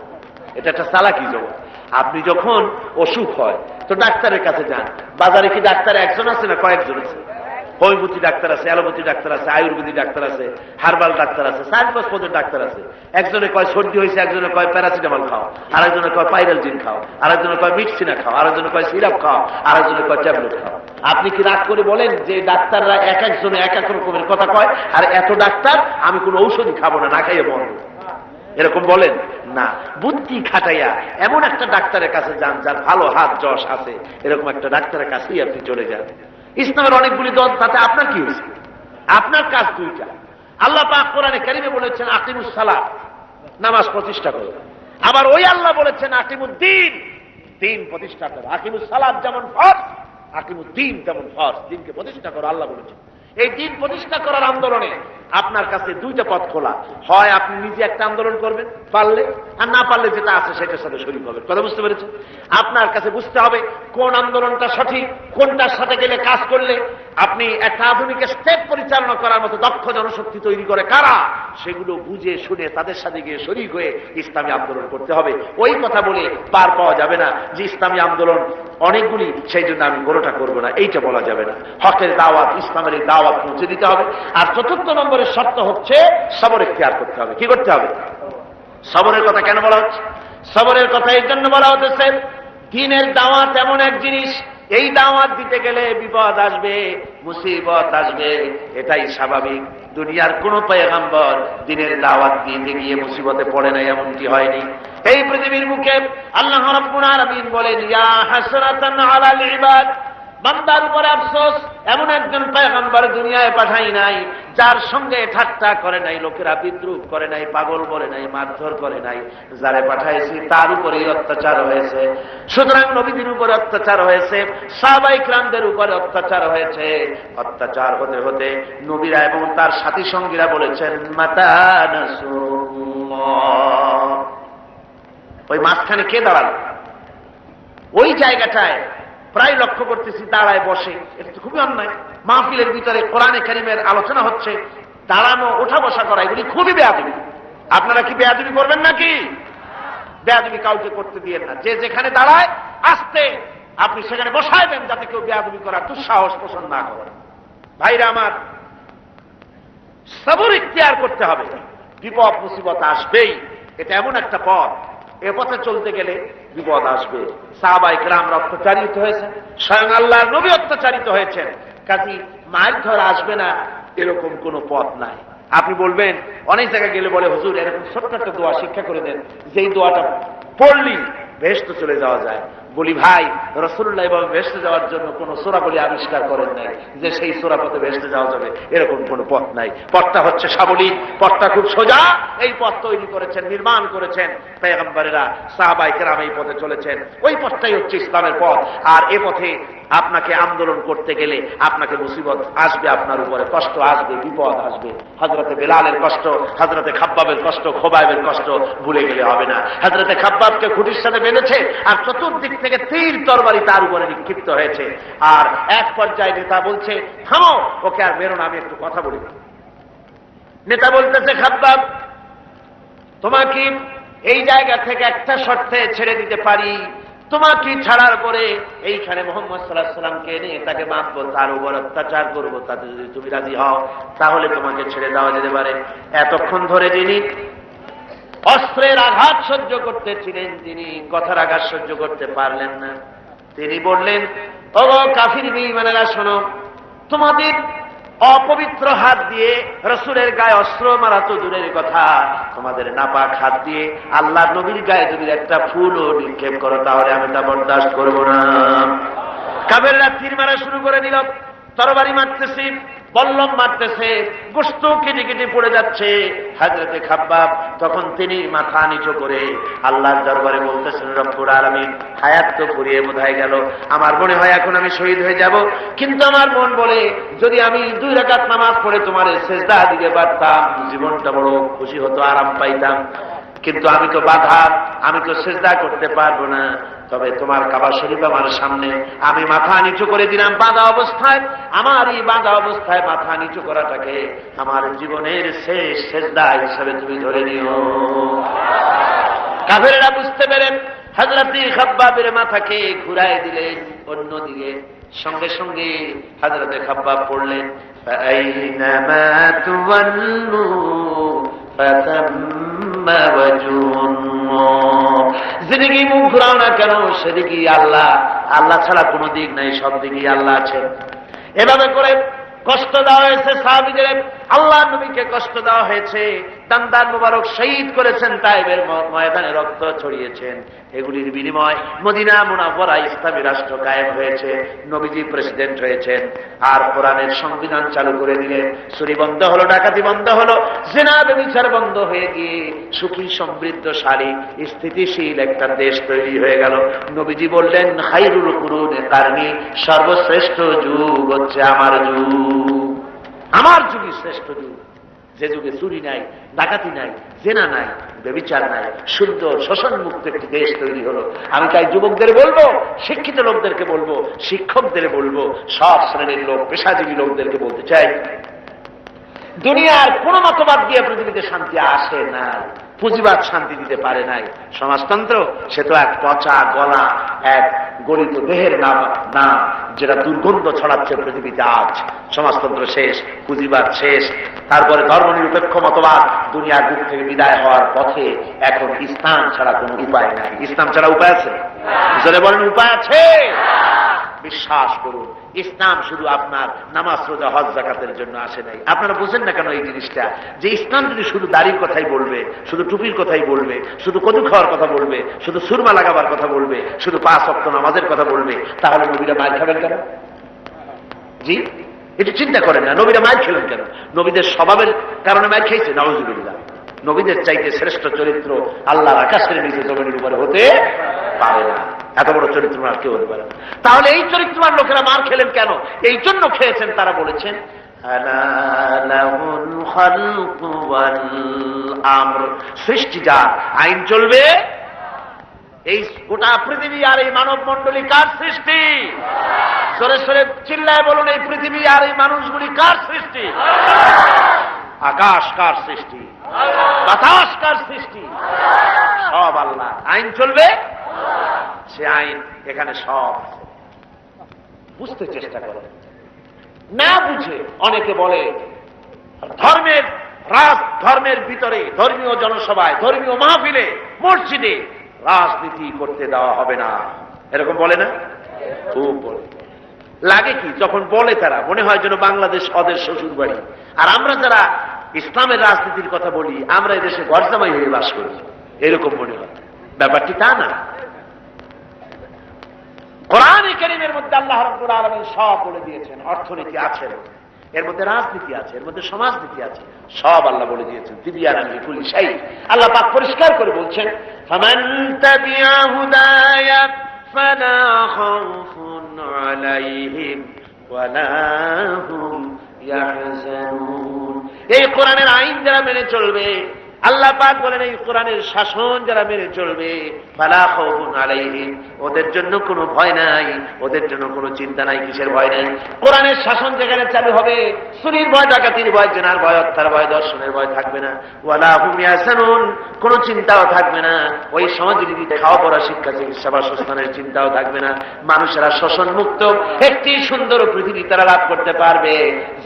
এটা একটা চালাকি জবাব। আপনি যখন অসুখ হয় তো ডাক্তারের কাছে যান। বাজারে কি ডাক্তার একজন আছে না কয়েকজন আছে? হোমিওপ্যাথি ডাক্তার আছে, অ্যালোপ্যাথি ডাক্তার আছে, আয়ুর্বেদিক ডাক্তার আছে, হার্বাল ডাক্তার আছে, 4-5 পদের ডাক্তার আছে। একজনে কয় সর্দি হয়েছে, একজনে কয় প্যারাসিটামল খাও, আরেকজনে কয় পাইরালজিন খাও, আরেকজনে কয় মিটসিনা খাও, আরেকজনে কয় সিরাপ খাও, আরেকজনে কয় ট্যাবলেট খাও। আপনি কি রাগ করে বলেন যে ডাক্তাররা এক একজনে এক এক রকমের কথা কয়, আর এত ডাক্তার আমি কোনো ঔষধই খাবো না, না খাইয়ে মরবো, এরকম বলেন না? বুদ্ধি খাটাইয়া এমন একটা ডাক্তারের কাছে যান যার ভালো হাত যশ আছে, এরকম একটা ডাক্তারের কাছেই আপনি চলে যান। ইসলামের অনেকগুলি দল, তাতে আপনার কি হয়েছে? আপনার কাজ দুইটা। আল্লাহ পাক কোরআনে কারিমে বলেছেন আকিমুস সালাত, নামাজ প্রতিষ্ঠা করো। আবার ওই আল্লাহ বলেছেন আকিমুদ্দিন, দিন প্রতিষ্ঠা করো। আকিমুস সালাত যেমন ফরজ, আকিমুদ্দিন তেমন ফরজ, দিনকে প্রতিষ্ঠা করো আল্লাহ বলেছেন। এই দিন প্রতিষ্ঠা করার আন্দোলনে আপনার কাছে দুইটা পথ খোলা। হয় আপনি নিজে একটা আন্দোলন করবেন পারলে, আর না পারলে যেটা আছে সেটার সাথে শরীক হবেন। কথা বুঝতে পেরেছেন? আপনার কাছে বুঝতে হবে কোন আন্দোলনটা সঠিক, কোনটার সাথে গেলে কাজ করলে আপনি একটা আধুনিক স্টেট পরিচালনা করার মতো দক্ষ জনশক্তি তৈরি করে কারা, সেগুলো বুঝে শুনে তাদের সাথে গিয়ে শরীক হয়ে ইসলামী আন্দোলন করতে হবে। ওই কথা বলে পার পাওয়া যাবে না যে ইসলামী আন্দোলন অনেকগুলি, সেই জন্য আমি কোনোটা করবো না, এইটা বলা যাবে না। হকের দাওয়াত, ইসলামের এই দাওয়াত পৌঁছে দিতে হবে। আর চতুর্থ নম্বরের শর্ত হচ্ছে সবর ইখতিয়ার করতে হবে। কি করতে হবে? সবরের কথা কেন বলা হচ্ছে? সবরের কথা এই জন্য বলা হতেছে, দ্বীনের দাওয়াত এমন এক জিনিস, এই দাওয়াত দিতে গেলে বিপদ আসবে, মুসিবত আসবে, এটাই স্বাভাবিক। দুনিয়ার কোন পয়গম্বর দ্বীনের দাওয়াত দিতে গিয়ে মুসিবতে পড়ে নাই, এমনটি হয়নি। এই পৃথিবীর মুখে আল্লাহ রাব্বুল আলামিন বলেন, ইয়া হাসরাতান আলাল ইবাদ, বান্দার উপরে আফসোস, এমন একজন পয়গম্বর দুনিয়ায় পাঠাই নাই যার সঙ্গে ঠাট্টা করে নাই, লোকেরা বিদ্রুপ করে নাই, পাগল বলে নাই, মারধর করে নাই। যারে পাঠাইছি তার উপরেই অত্যাচার হয়েছে। সুতরাং নবীদের উপরে অত্যাচার হয়েছে, সাহাবায়ে কিরামদের উপরে অত্যাচার হয়েছে। অত্যাচার হতে হতে নবীরা এবং তার সাথী সঙ্গীরা বলেছেন মাতা নাসরুল্লাহ। ওই মাঝখানে কে দাঁড়ালো? ওই জায়গাটায় প্রায় লক্ষ্য করতেছি দাঁড়ায় বসে, এটা তো খুবই অন্যায়। মাহফিলের ভিতরে কোরআনে কারিমের আলোচনা হচ্ছে, দাঁড়ানো ওঠা বসা করা এগুলি খুবই বেয়াদবি। আপনারা কি বেয়াদবি করবেন নাকি? বেয়াদবি কাউকে করতে দিয়েন না। যে যেখানে দাঁড়ায় আস্তে আপনি সেখানে বসায় দেন, যাতে কেউ বেয়াদবি করার দুঃসাহস পোষণ না করে। ভাইরা আমার, সবর ইখতিয়ার করতে হবে। বিপদ মুসিবত আসবেই, এটা এমন একটা পথ, এ পথে চলতে গেলে বিপদ আসবে। সাহাবায়ে কেরামরা অত্যাচারিত হয়েছে, স্বয়ং আল্লাহর নবী অত্যাচারিত হয়েছেন। কাজী মায়ের ধর আসবে না এরকম কোন পথ নাই। আপনি বলবেন, অনেক জায়গায় গেলে বলে হুজুর এরকম ছোট্ট একটা দোয়া শিক্ষা করে দেন, যেই দোয়াটা পড়লি বেহেশতে চলে যাওয়া যায়। বলি ভাই, রাসূলুল্লাহ এবং বেহেশতে যাওয়ার জন্য কোন সূরা বলি আবিষ্কার করেন নাই যে সেই সূরা পথে বেহেশতে যাওয়া যাবে, এরকম কোন পথ নাই। পথটা হচ্ছে সাবলীল, পথটা খুব সোজা। এই পথ তৈরি করেছেন, নির্মাণ করেছেন পয়গম্বরেরা, সাহাবায়ে কেরাম এই পথে চলেছেন। ওই পথটাই হচ্ছে ইসলামের পথ। আর এ পথে আপনাকে আন্দোলন করতে গেলে আপনাকে মুসিবত আসবে, আপনার উপরে কষ্ট আসবে, বিপদ আসবে। হযরতে বেলালের কষ্ট, হযরতে খাব্বাবের কষ্ট, খোবাইবের কষ্ট ভুলে গেলে হবে না। হযরতে খাব্বাবকে খুঁটির সাথে বেঁধেছে, আর চতুর্দিক থেকে তীর তরবারি তার উপরে নিক্ষিপ্ত হয়েছে। আর এক পর্যায়ে নেতা বলছে, থামো, ওকে আর বেরো না, আমি একটু কথা বলি। নেতা বলতেছে, খাব্বাব, তোমাকে এই জায়গা থেকে একটা শর্তে ছেড়ে দিতে পারি, তোমাকে ছাড়ার পরে এইখানে মুহাম্মদ সাল্লাল্লাহু আলাইহি ওয়াসাল্লামকে এনে তাকে মারবো, তার উপর অত্যাচার করবো, তাতে যদি তুমি রাজি হও তাহলে তোমাকে ছেড়ে দেওয়া যেতে পারে। এতক্ষণ ধরে যিনি অস্ত্রের আঘাত সহ্য করতেছিলেন, তিনি কথার আঘাত সহ্য করতে পারলেন না। তিনি বললেন, ও কাফির বেঈমানেরা, শোনো, তোমাদের অপবিত্র হাত দিয়ে রাসূলের গায়ে অস্ত্র মারা তো দূরের কথা, তোমাদের নাপাক হাত দিয়ে আল্লাহর নবীর গায়ে যদি একটা ফুলও নিক্ষেপ করো তাহলে আমি তা বরদাস্ত করব না। কাফেররা তীর মারা শুরু করে দিল, তরবারি মারতেছে, বল্লম মারতেছে, গোশত কেটে কেটে পড়ে যাচ্ছে। হযরতে খাব্বাব তখন তিনি মাথা নিচু করে আল্লাহর দরবারে বলতেছেন, রব্বুল আলামিন, হায়াত তো ফুরিয়ে বোধহয় গেল, আমার মনে হয় এখন আমি শহীদ হয়ে যাব, কিন্তু আমার মন বলে যদি আমি 2 রাকাত নামাজ পড়ে তোমার সেজদা দিতে পারতাম, জীবনটা বড় খুশি হতো, আরাম পাইতাম। কিন্তু আমি তো বাধা, আমি তো সেজদা করতে পারবো না। তবে তোমার কাবা শরীফ আমার সামনে, আমি মাথা নিচু করে দিলাম বাঁধা অবস্থায়। আমার এই বাঁধা অবস্থায় মাথা নিচু করাটাকে আমার জীবনের শেষ সেজদা হিসেবে তুমি ধরে নিও। কাফেররা বুঝতে পেরেন, হযরত খাব্বাবের মাথাকে ঘুরায় দিলেন অন্যদিকে। সঙ্গে সঙ্গে হযরত খাব্বাব পড়লেন, ফাআইনামা তুওয়াল্লু ফাতাম্মা ওয়াজহুল্লাহ। যেদিকেই মুখ ঘুরাও না কেন সেদিকেই আল্লাহ, আল্লাহ ছাড়া কোনো দিক নাই, সব দিকেই আল্লাহ আছেন। এভাবে করে কষ্ট দেওয়া হয়েছে সাহাবীদের, আল্লাহর নবীকে কষ্ট দেওয়া হয়েছে, দান্দার মুবারক শহীদ করেছেন, তায়েবের ময়দানে রক্ত ছড়িয়েছেন। এগুলির বিনিময় মদিনা মুনাওয়ারায় ইসলামী রাষ্ট্র কায়েম হয়েছে, নবীজি প্রেসিডেন্ট হয়েছেন, আর কোরআনের সংবিধান চালু করে দিলেন। চুরি বন্ধ হলো, ডাকাতি বন্ধ হলো, জিনা ব্যভিচার বন্ধ হয়ে গিয়ে সুখী সমৃদ্ধশালী স্থিতিশীল একটা দেশ তৈরি হয়ে গেল। নবীজি বললেন, খায়রুল কুরুনি কারনি, সর্বশ্রেষ্ঠ যুগ হচ্ছে আমার যুগ, আমার যুগই শ্রেষ্ঠ যুগ। যে যুগে চুরি নাই, ডাকাতি নাই, জেনা নাই, ব্যভিচার নাই, সুন্দর শোষণ মুক্ত একটি দেশ তৈরি হলো। আমি তাই যুবকদের বলবো, শিক্ষিত লোকদেরকে বলবো, শিক্ষকদের বলবো, সব শ্রেণীর লোক, পেশাজীবী লোকদেরকে বলতে চাই, দুনিয়ার কোন মতবাদ দিয়ে পৃথিবীতে শান্তি আসে না, পুঁজিবাদ শান্তি দিতে পারে নাই। সমাজতন্ত্র সে তো এক পচা গলা, এক গলিত দেহের নাম, যেটা দুর্গন্ধ ছড়াচ্ছে পৃথিবীতে। আজ সমাজতন্ত্র শেষ, পুঁজিবাদ শেষ, তারপরে ধর্মনিরপেক্ষ মতবাদ দুনিয়ার বুক থেকে বিদায় হওয়ার পথে। এখন ইসলাম ছাড়া কোনো উপায় নাই। ইসলাম ছাড়া উপায় আছে? যারা বলেন উপায় আছে, বিশ্বাস করুন, ইসলাম শুধু আপনার নামাজ, রোজা, হজ, যাকাতের জন্য আসে নাই। আপনারা বুঝেন না কেন এই জিনিসটা, যে ইসলাম যদি শুধু দাড়ির কথাই বলবে, শুধু টুপির কথাই বলবে, শুধু কদু খাওয়ার কথা বলবে, শুধু সুরমা লাগাবার কথা বলবে, শুধু 5 ওয়াক্ত নামাজের কথা বলবে, তাহলে নবীরা মার খাবেন কেন? জি, এটা চিন্তা করেন না, নবীরা মার খেলেন কেন? নবীদের স্বভাবের কারণে মার খেয়েছে? নাউযুবিল্লাহ। নবীদের চাইতে শ্রেষ্ঠ চরিত্র আল্লাহর আকাশের নিচে জমিনের উপরে হতে পারে না। এত বড় চরিত্রবান কেউ হতে পারে না। তাহলে এই চরিত্রবান লোকেরা মার খেলেন কেন? এই জন্য খেয়েছেন, তারা বলেছেন, সৃষ্টি যার, আইন চলবে। এই গোটা পৃথিবী আর এই মানব মন্ডলী কার সৃষ্টি? সরে সরে চিল্লায় বলুন, এই পৃথিবী আর এই মানুষগুলি কার সৃষ্টি? আকাশ কার সৃষ্টি? বাতাস কার সৃষ্টি? সব আল্লাহ। আইন চলবে, সে আইন এখানে সব। বুঝতে চেষ্টা করো, না বুঝে অনেকে বলে ধর্মের ভিতরে, ধর্মীয় জনসভায়, ধর্মীয় মাহফিলে, মসজিদে রাজনীতি করতে দেওয়া হবে না, এরকম বলে না? খুব বলে। লাগে কি যখন বলে, তারা মনে হয় যেন বাংলাদেশ ওদের শ্বশুর বাড়ি, আর আমরা যারা ইসলামের রাজনীতির কথা বলি, আমরা এদেশে ঘরজামাই হয়ে বাস করি, এরকম মনে হয়। ব্যাপারটি তা না। কোরআনে কারীমের মধ্যে আল্লাহ রাব্বুল আলামিন সব বলে দিয়েছেন। অর্থনীতি আছে, এর মধ্যে রাজনীতি আছে, এর মধ্যে সমাজনীতি আছে, সব আল্লাহ বলে দিয়েছেন। তিবিয়ানান লিকুল্লি শাই। আল্লাহ পাক পরিষ্কার করে বলছেন, ফামান তাবিয়া হুদায়া ফালা খাউফুন আলাইহিম ওয়ালা হুম ইয়াহজানুন। এই কোরআনের আইন যারা মেনে চলবে, আল্লাহ পাক বলেন এই কোরআনের শাসন যারা মেনে চলবে, ফালা খাউফুন আলাইহিম, ওদের জন্য কোনো ভয় নাই, ওদের জন্য কোনো চিন্তা নাই। কিসের ভয় নাই? কোরআনের শাসন যেখানে চালু হবে, চুরির ভয়, ডাকাতির ভয়, জেনার ভয়, হত্যার ভয়, দর্শনের ভয় থাকবে না। ওয়ালা হুম ইয়াহজানুন, কোনো চিন্তাও থাকবে না। ওই সমাজনীতিতে খাওয়া পড়া, শিক্ষা, চিকিৎসা, বাসস্থানের চিন্তাও থাকবে না। মানুষেরা শোষণ মুক্ত একটি সুন্দর পৃথিবী তারা লাভ করতে পারবে,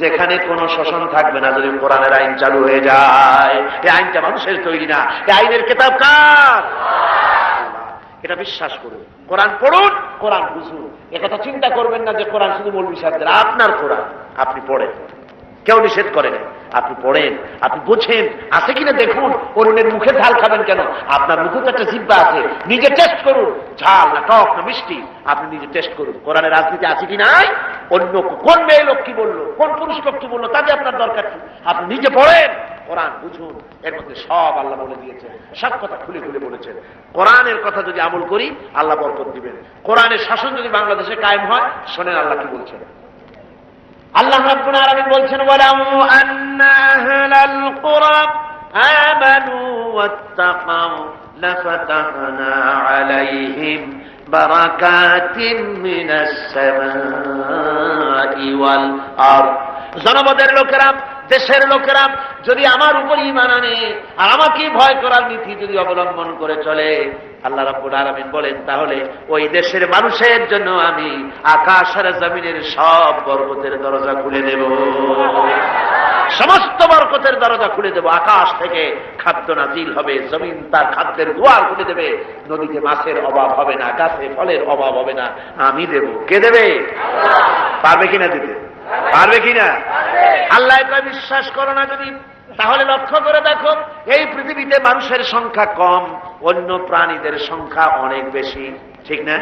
যেখানে কোনো শোষণ থাকবে না, যদি কোরআনের আইন চালু হয়ে যায়। এই আইনটা মানুষের তৈরি না, এই আইনের কিতাব কার? এটা বিশ্বাস করুন, কোরআন পড়ুন, কোরআন বুঝুন। একথা চিন্তা করবেন না যে কোরআন শুধু মৌলভী সাহেবদের। আপনার কোরআন আপনি পড়েন, কেউ নিষেধ করে না। আপনি পড়েন, আপনি বোঝেন, আছে কিনা দেখুন। অন্যের মুখে ঝাল খাবেন কেন? আপনার মুখে তো একটা জিহ্বা আছে, নিজে টেস্ট করুন। ঝাল না টক না মিষ্টি, আপনি নিজে টেস্ট করুন। কোরআনের রাজনীতি আছে কি নাই? অন্য কোন মেয়ে লোক কি বললো, কোন পুরুষ লোক কি বললো, তাতে আপনার দরকার কি? আপনি নিজে পড়েন, কোরআন বুঝুন। এর মধ্যে সব আল্লাহ বলে দিয়েছেন, সব কথা খুলে খুলে বলেছেন। কোরআনের কথা যদি আমল করি, আল্লাহ বরকত দিবেন। কোরআনের শাসন যদি বাংলাদেশে কায়েম হয়, শোনেন আল্লাহ কি বলছেন। আল্লাহ রাব্বুল আলামিন বলছেন, ওয়ালাউ আন্না আহলাল কুরা আমানু ওয়াত্তাকাউ লাফাতাহনা আলাইহিম বারাকাতিম মিনাস সামাই ওয়াল আরদ। জনপদের লোকেরা, দেশের লোকেরা যদি আমার উপর ঈমান আনে আর আমাকে ভয় করার নীতি যদি অবলম্বন করে চলে, আল্লাহ রাব্বুল আলামিন বলেন, তাহলে ওই দেশের মানুষের জন্য আমি আকাশ আর জমিনের সব বরকতের দরজা খুলে দেব। সমস্ত বরকতের দরজা খুলে দেব। আকাশ থেকে খাদ্য নাজিল হবে, জমিন তার খাদ্যের দুয়ার খুলে দেবে। নদীতে মাছের অভাব হবে না, গাছে ফলের অভাব হবে না, আমি দেব। কে দেবে? পারবে কিনা দিতে? পারবে কিনা? আল্লাহ কয় বিশ্বাস করো না যদি, তাহলে লক্ষ্য করে দেখো, এই পৃথিবীতে মানুষের সংখ্যা কম, অন্য প্রাণীদের সংখ্যা অনেক বেশি, ঠিক না?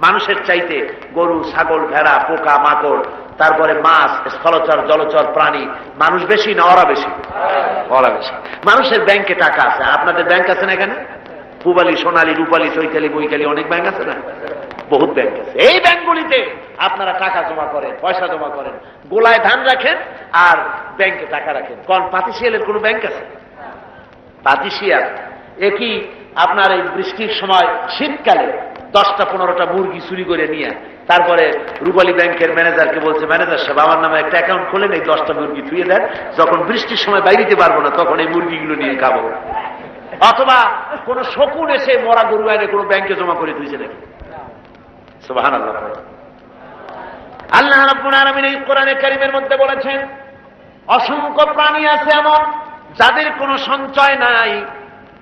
মানুষের চাইতে গরু, ছাগল, ভেড়া, পোকা, মাকড়, তারপরে মাছ, স্থলচর, জলচর প্রাণী, মানুষ বেশি না ওরা বেশি? ওরা বেশি। মানুষের ব্যাংকে টাকা আছে, আপনাদের ব্যাংক আছে না? এখানে পূবালী, সোনালী, রূপালী, চৈতালি, বৈকালী অনেক ব্যাংক আছে না? বহুত ব্যাংক আছে। এই ব্যাংকগুলিতে আপনারা টাকা জমা করেন, পয়সা জমা করেন, গোলায় ধান রাখেন আর ব্যাংকে টাকা রাখেন। কোন পাতিশিয়ালের কোন ব্যাংক আছে? পাতিশিয়াল একই আপনার এই বৃষ্টির সময় শীতকালে 10-15টা মুরগি চুরি করে নিয়ে তারপরে রূপালী ব্যাংকের ম্যানেজারকে বলছে, ম্যানেজার সাহেব আমার নামে একটা অ্যাকাউন্ট খোলেন, এই 10টা মুরগি থুয়ে দেন, যখন বৃষ্টির সময় বাইরে পারবো না তখন এই মুরগিগুলো নিয়ে খাবো। অথবা কোন শকুন এসে মরা গরু এনে কোন ব্যাংকে জমা করে দিয়েছে নাকি? সুবহানাল্লাহ। আল্লাহ রাব্বুল আলামিন এই কোরআনে কারীমের মধ্যে বলেছেন, অসংখ্য প্রাণী আছে এমন যাদের কোনো সঞ্চয় নাই,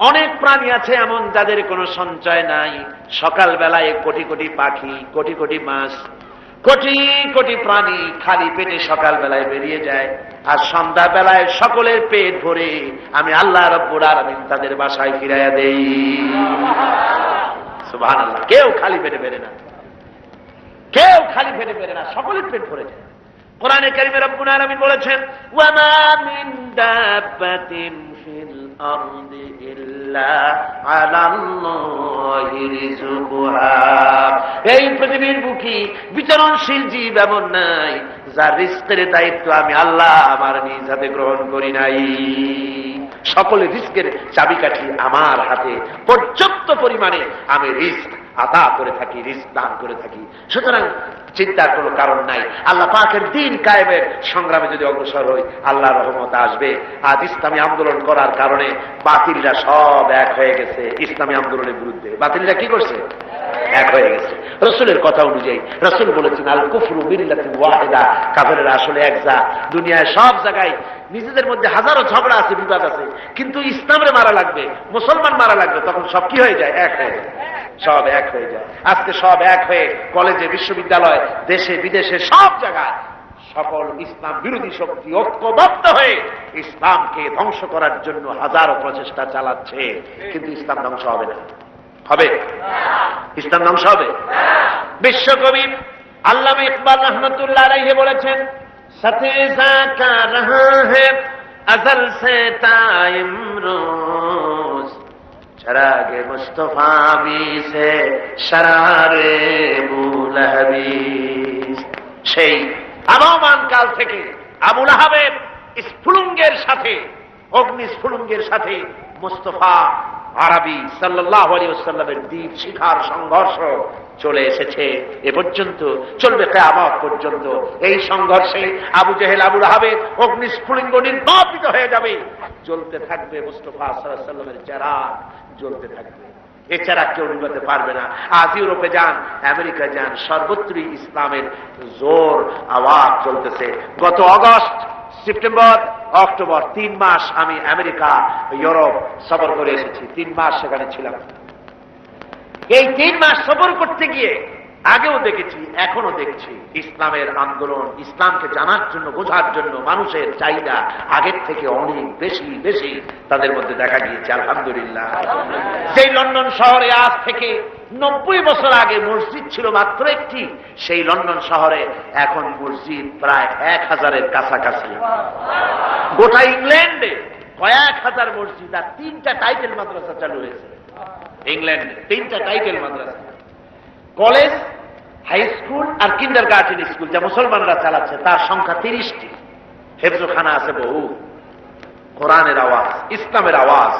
অনেক প্রাণী আছে এমন যাদের কোনো সঞ্চয় নাই। সকাল বেলায় কোটি কোটি পাখি, কোটি কোটি মাছ, কোটি কোটি প্রাণী খালি পেটে সকাল বেলায় বেরিয়ে যায়, আর সন্ধ্যা বেলায় সকলের পেট ভরে আমি আল্লাহ রাব্বুল আলামিন তাদের বাসায় ফিরাইয়া দেই। সুবহানাল্লাহ। কেউ খালি পেটে বেরে না, কেউ খালি পেটে বেরে না, সকলের পেট ভরে যায়। কোরআনে কারীমে রব্বুল আলামিন বলেছেন, ওয়া মা মিন দাব্বাতিন ফিল আরদি ইল্লা আলাল্লাহি রিজকুহা। এই পৃথিবীর বুকে বিচরণশীল জীব এমন নাই যার রিজকের দায়িত্ব আমি আল্লাহ আমার নিজ হাতে গ্রহণ করি নাই। সকলে রিজকের চাবিকাঠি আমার হাতে, পর্যাপ্ত পরিমাণে আমি রিজক আদা করে থাকি, রিজক দান করে থাকি। সুতরাং চিন্তার কোনো কারণ নাই। আল্লাহ পাকের দ্বীন কায়েমের সংগ্রামে যদি অগ্রসর হই, আল্লাহর রহমত আসবে। আজ ইসলামী আন্দোলন করার কারণে বাতিলরা সব এক হয়ে গেছে। ইসলামী আন্দোলনের বিরুদ্ধে বাতিলরা কি করছে? এক হয়ে গেছে। রাসূলের কথা অনুযায়ী রাসূল বলেছেন, আল কুফরু মিল্লাতুন ওয়াহিদা, কাফেররা আসলে এক জাত। দুনিয়ায় সব জায়গায় নিজেদের মধ্যে হাজারো ঝগড়া আছে, বিবাদ আছে, কিন্তু ইসলামরে মারা লাগবে, মুসলমান মারা লাগবে, তখন সব কি হয়ে যায়? এক হয়ে যায়, সব এক হয়ে যায়। আজকে সব এক হয়ে কলেজে, বিশ্ববিদ্যালয়, দেশে বিদেশে সব জায়গায় সকল ইসলাম বিরোধী শক্তি ঐক্যবদ্ধ হয়ে ইসলামকে ধ্বংস করার জন্য হাজারো প্রচেষ্টা চালাচ্ছে, কিন্তু ইসলাম ধ্বংস হবে না। হবে? ইসলাম ধ্বংস হবে? বিশ্বকবি আল্লামা ইকবাল রহমতুল্লাহ আলাইহি বলেছেন, সাথে জাকা রহা হ্যায় আজল সে টাইম রোজ, রাগে মুস্তফা বি সে শরারে বুলহবি। সেই আবহমান কাল থেকে আবু লাহাবের স্ফুলিঙ্গের সাথে, অগ্নি স্ফুলিঙ্গের সাথে মুস্তফা আরবি সাল্লাল্লাহু আলাইহি ওয়াসাল্লামের দ্বীপ শিখার সংঘর্ষ চলে এসেছে। এ পর্যন্ত চলবে কিয়ামত পর্যন্ত। এই সংঘর্ষে আবু জেহেল আবু লাহাবের অগ্নি স্ফুলিঙ্গ নির্বাপিত হয়ে যাবে, জ্বলতে থাকবে মুস্তফা সাল্লাল্লাহু আলাইহি ওয়াসাল্লামের চেরাগ জ্বলতে থাকবে। এছাড়া কেউ নিভাতে পারবে না। আজ ইউরোপে যান, আমেরিকা যান, সর্বত্রই ইসলামের জোর আওয়াজ চলতেছে। গত আগস্ট, সেপ্টেম্বর, অক্টোবর 3 মাস আমি আমেরিকা, ইউরোপ সফর করে এসেছি। 3 মাস সেখানে ছিলাম। এই 3 মাস সফর করতে গিয়ে আগেও দেখেছি, এখনো দেখছি, ইসলামের আন্দোলন, ইসলামকে জানার জন্য, বোঝার জন্য মানুষের চাহিদা আগের থেকে অনেক বেশি বেশি তাদের মধ্যে দেখা গিয়েছে। আলহামদুলিল্লাহ। সেই লন্ডন শহরে আজ থেকে 90 বছর আগে মসজিদ ছিল মাত্র একটি, সেই লন্ডন শহরে এখন মসজিদ প্রায় 1000-এর কাছাকাছি। গোটা ইংল্যান্ডে কয়েক হাজার মসজিদ আর 3টা টাইটেল মাদ্রাসা চালু হয়েছে। ইংল্যান্ডে 3টা টাইটেল মাদ্রাসা, কলেজ, হাই স্কুল আর কিন্ডারগার্টেন স্কুল, যা মুসলমানরা চালাচ্ছে, তার সংখ্যা 30টি। হেফজখানা আছে বহু। কোরআনের আওয়াজ, ইসলামের আওয়াজ।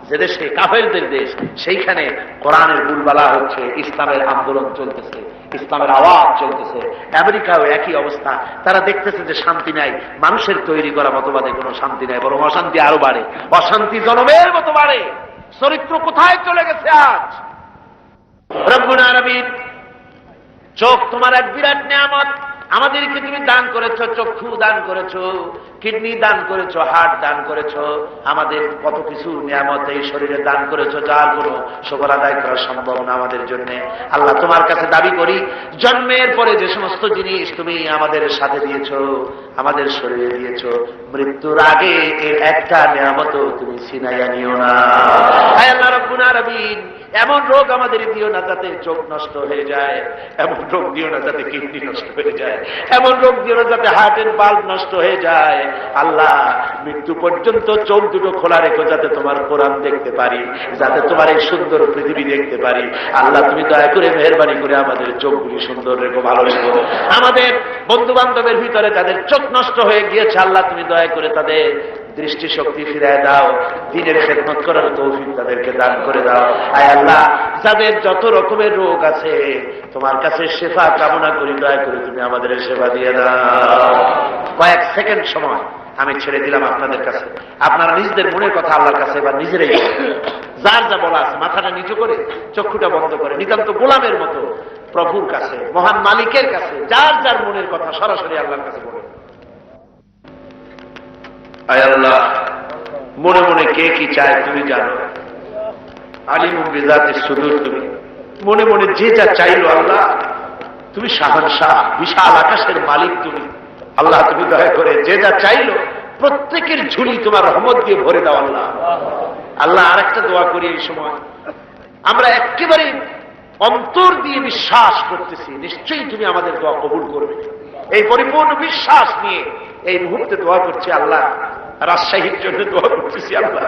যে দেশে কাফেরদের দেশ, সেইখানে কোরআনের বুলবালা হচ্ছে, ইসলামের আন্দোলন চলতেছে, ইসলামের আওয়াজ চলতেছে। আমেরিকাও একই অবস্থা। তারা দেখতেছে যে শান্তি নাই, মানুষের তৈরি করা মতবাদে কোনো শান্তি নাই, বরং অশান্তি আরো বাড়ে, অশান্তি জনমের মতো বাড়ে। চরিত্র কোথায় চলে গেছে আজ? রব্বুল আলামিন, চোখ তোমার এক বিরাট নিয়ামত। আমাদেরকে তুমি দান করেছো, চক্ষু দান করেছো, কিডনি দান করেছো, হার্ট দান করেছো, আমাদের কত কিছু নিয়ামত এই শরীরে দান করেছো, যার কোনো শুকর আদায় করা সম্ভব না আমাদের জন্য। আল্লাহ, তোমার কাছে দাবি করি, জন্মের পরে যে সমস্ত জিনিস তুমি আমাদের সাথে দিয়েছো, আমাদের শরীরে দিয়েছো, মৃত্যুর আগে এর একটা নিয়ামতও তুমি ছিনাইয়া নিও না। হে আল্লাহ রব্বুল আলামিন, এমন রোগ আমাদের দিও না যাতে চোখ নষ্ট হয়ে যায়, এমন রোগ দিও না যাতে কিডনি নষ্ট হয়ে যায়, এমন রোগ দিও না যাতে হার্টের বাল্ব নষ্ট হয়ে যায়। আল্লাহ, মৃত্যু পর্যন্ত চোখ দুটো খোলা রেখো, যাতে তোমার কোরআন দেখতে পারি, যাতে তোমার এই সুন্দর পৃথিবী দেখতে পারি। আল্লাহ, তুমি দয়া করে মেহেরবানি করে আমাদের চোখগুলি সুন্দর রেখো, ভালো রেখো। আমাদের বন্ধু বান্ধবের ভিতরে যাদের চোখ নষ্ট হয়ে গিয়েছে, আল্লাহ তুমি দয়া করে তাদের দৃষ্টিশক্তি ফিরায় দাও, দ্বীনের খেদমত করার তৌফিক তাদেরকে দান করে দাও। আয় আল্লাহ, যাদের যত রকমের রোগ আছে, তোমার কাছে শেফা কামনা করি, দয়া করে তুমি আমাদের সেবা দিয়ে দাও। কয়েক সেকেন্ড সময় আমি ছেড়ে দিলাম আপনাদের কাছে। আপনারা নিজেদের মনের কথা আল্লাহর কাছে এবার নিজেরাই যার যা বলা আছে মাথাটা নিচু করে, চক্ষুটা বন্ধ করে, নিতান্ত গোলামের মতো প্রভুর কাছে, মহান মালিকের কাছে যার যার মনের কথা সরাসরি আল্লাহর কাছে বলে। আয় আল্লাহ, মনে মনে কে কি চায় তুমি জানো। আলিমুল বিজাতিস সুদূর, তুমি মনে মনে যে যা চাইলো, আল্লাহ তুমি শাহনশাহ, বিশাল আকাশের মালিক তুমি। আল্লাহ, তুমি দয়া করে যে যা চাইলো প্রত্যেকের ঝুলি তোমার রহমত দিয়ে ভরে দাও। আল্লাহ, আল্লাহ আরেকটা দোয়া করি, এই সময় আমরা একেবারে অন্তর দিয়ে বিশ্বাস করতেছি, নিশ্চয়ই তুমি আমাদের দোয়া কবুল করবে। এই পরিপূর্ণ বিশ্বাস নিয়ে এই মুহূর্তে দোয়া করছি। আল্লাহ, রাজশাহীর জন্য দোয়া করতেছি। আল্লাহ,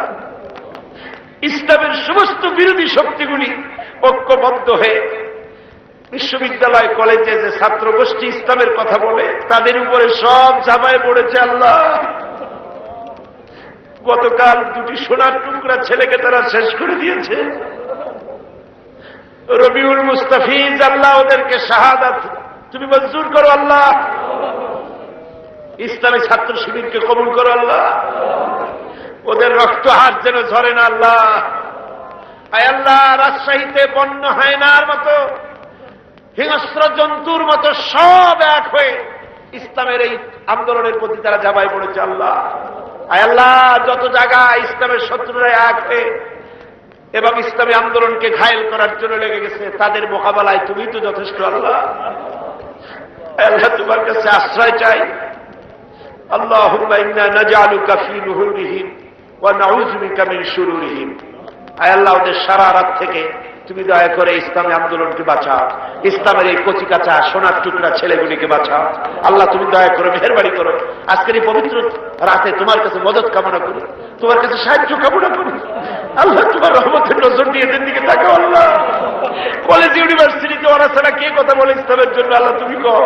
ইসলামের সমস্ত বিরোধী শক্তিগুলি ঐক্যবদ্ধ হয়ে বিশ্ববিদ্যালয়, কলেজে যে ছাত্র গোষ্ঠী ইসলামের কথা বলে, তাদের উপরে সব ঝাঁপায় পড়েছে। আল্লাহ, গতকাল 2টি সোনার টুকরা ছেলেকে তারা শেষ করে দিয়েছে। রবিউল মুস্তাফিজ, আল্লাহ ওদেরকে শাহাদাত তুমি মঞ্জুর করো। আল্লাহ, ইসলামী ছাত্র শিবিরকে কবুল করো। আল্লাহ, ওদের রক্ত হাত যেন ঝরে না। আল্লাহ, আয় আল্লাহ, রাজশাহীতে বন্যা হয় না আর মতো হিংস্র জন্তুর মতো সব এক হয়ে ইসলামের এই আন্দোলনের প্রতি তারা ঝাঁপায় পড়েছে। আল্লাহ, আয় আল্লাহ, যত জায়গায় ইসলামের শত্রুরা এক হয়ে এবং ইসলামী আন্দোলনকে ঘায়েল করার জন্য লেগে গেছে, তাদের মোকাবেলায় তুমি তো যথেষ্ট। আল্লাহ, আল্লাহ তোমার কাছে আশ্রয় চাই। আল্লাহুম্মা ইন্না নাজআলুকা ফী নুহুরিহিম ওয়া নাউযু বিকা মিন শুরুরিহিম। আয় আল্লাহ, ওদের সারা রাত থেকে তুমি দয়া করে ইসলামী আন্দোলনকে বাঁচাও, ইসলামের এই কচি কাঁচা সোনার টুকরা ছেলেগুলিকে বাঁচাও। আল্লাহ তুমি দয়া করে মেহেরবানি করো। আজকের এই পবিত্র রাতে তোমার কাছে মদত কামনা করি, তোমার কাছে সাহায্য কামনা করি। আল্লাহ তোমার রহমতের নজর দিয়ে এদের দিকে তাকাও। আল্লাহ কলেজ ইউনিভার্সিটিতে ওরা ছাড়া কে কথা বলে ইসলামের জন্য? আল্লাহ তুমি কও,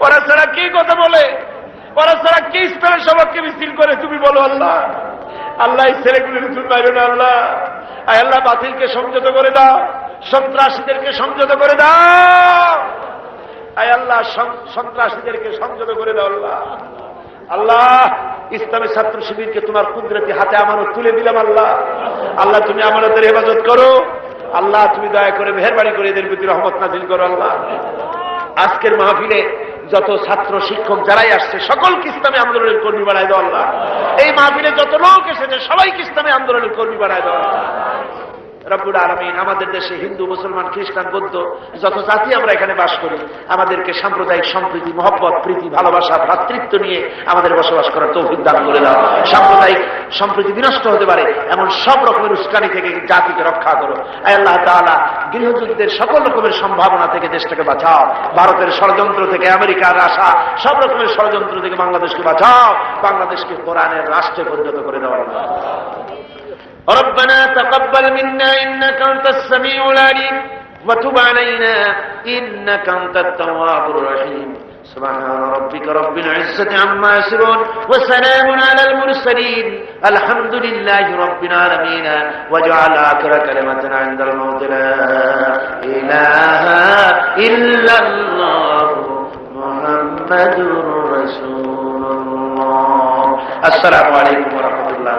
ওরা ছাড়া কে কথা বলে? ওরা ছাড়া কে ইসলামের সবাইকে মিছিল করে? তুমি বলো আল্লাহ। আল্লাহ এই ছেলেগুলির জন্য বাইরে না আল্লাহ। আয় আল্লাহ বাতিলকে সংযত করে দাও, সন্ত্রাসীদেরকে সংযত করে দাও। আয় আল্লাহ সন্ত্রাসীদেরকে সংযত করে দাও আল্লাহ। আল্লাহ ইসলামী ছাত্র শিবিরকে তোমার কুদরতি হাতে আমানত তুলে দিলাম আল্লাহ। আল্লাহ তুমি আমানতের হেফাজত করো। আল্লাহ তুমি দয়া করে মেহেরবানি করে এদের প্রতি রহমত নাযিল করো আল্লাহ। আজকের মাহফিলে যত ছাত্র শিক্ষক যারাই আসছে সকলকে ইসলামী আন্দোলনের কর্মী বানায় দাও আল্লাহ। এই মাহফিলে যত লোক এসেছে সবাইকে ইসলামী আন্দোলনের কর্মী বানায় দাও আল্লাহ। রব্বুল আলামিন আমাদের দেশে হিন্দু, মুসলমান, খ্রিস্টান, বৌদ্ধ যত জাতি আমরা এখানে বাস করি, আমাদেরকে সাম্প্রদায়িক সম্প্রীতি, মহব্বত, প্রীতি, ভালোবাসা, ভ্রাতৃত্ব নিয়ে আমাদের বসবাস করার তৌফিক দান করে দাও। সাম্প্রদায়িক সম্প্রীতি বিনষ্ট হতে পারে এমন সব রকমের উস্কানি থেকে জাতিকে রক্ষা করো। আয় আল্লাহ তাআলা গৃহযুদ্ধের সকল রকমের সম্ভাবনা থেকে দেশটাকে বাঁচাও। ভারতের ষড়যন্ত্র থেকে, আমেরিকার আশা সব রকমের ষড়যন্ত্র থেকে বাংলাদেশকে বাঁচাও। বাংলাদেশকে কোরআনের রাষ্ট্রে পরিণত করে দেওয়া আল্লাহ। ربنا تقبل منا إنك أنت السميع العليم وتب علينا إنك أنت التواب الرحيم سبحان ربك رب العزة عما يصفون وسلام على المرسلين الحمد لله رب العالمين واجعل آخر كلمة عند الموت لا إله إلا الله محمد رسول الله السلام عليكم ورحمة الله।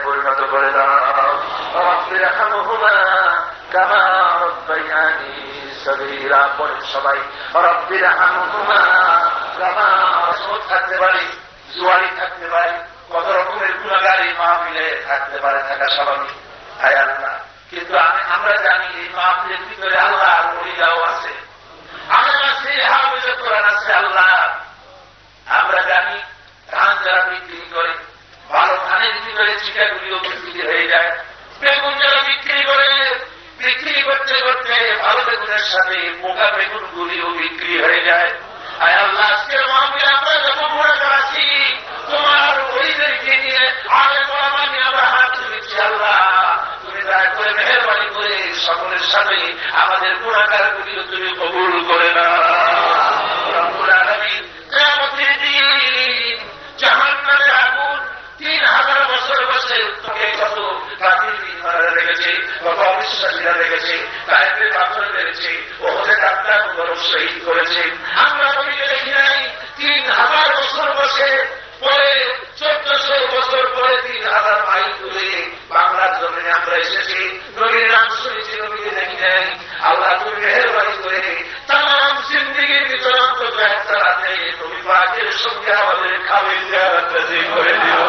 পরিণত করে দাও। কামা রব্বায়ানি সগীরা পড়ে সবাই। রব্বির হামহুমা কামা থাকতে পারি, জুয়ারি থাকতে পারি, কত রকমের গুনাহগার এই মাহফিলে থাকতে পারে, থাকা স্বাভাবিক। হায় আল্লাহ, কিন্তু আমরা জানি এই মাহফিলের ভিতরে আল্লাহ আর ওলিরাও আছে, আমার আছে হাফেজে কোরআন আছে আল্লাহ। আমরা জানি ধান যারা বিক্রি করে, ভালো ধানের ভিতরে চিটাগুলিও বিক্রি হয়ে যায়। বেগুন যারা বিক্রি করে, বিক্রি করতে করতে ভালো বেগুনের সাথে পোকা বেগুন গুলিও বিক্রি হয়ে যায়। আয় আল্লাহ, আজকের মাহফিলে আমরা যত গুনাহগার আছি তোমার ওলিদেরকে নিয়ে আলে ওলামা নিয়ে আমরা হাত তুলেছি আল্লাহ। তুমি দয়া করে মেহেরবানি করে সকলের সাথে আমাদের গুনাহগার গুলিও তুমি কবুল করে নাও। রব্বুল আলামিন কিয়ামতের দিন জাহান্নামের আগুন 3000 বছর বসে তোকে কত কাফির মারা লেগেছে, কত অবিশ্বাসীরা লেগেছে, তাইফে পাথর মেরেছে, ওহদে কাফেররা বড় শহীদ করেছে। আমরা নবীকে দেখি নাই 3000 বছর বসে পরে 1400 বছর পরে 3000 মাইল দূরে বাংলার জমিনে আমরা এসেছি, নবীর নাম শুনেছি, নবীকে দেখি নাই। আল্লাহ তুমি মেহেরবানি করে তামাম জিন্দেগির ভিতরে অন্তত একটা রাতে তুমি পাকের সঙ্গে আমাদের খাবের জিয়ারত নসিব করে দিও।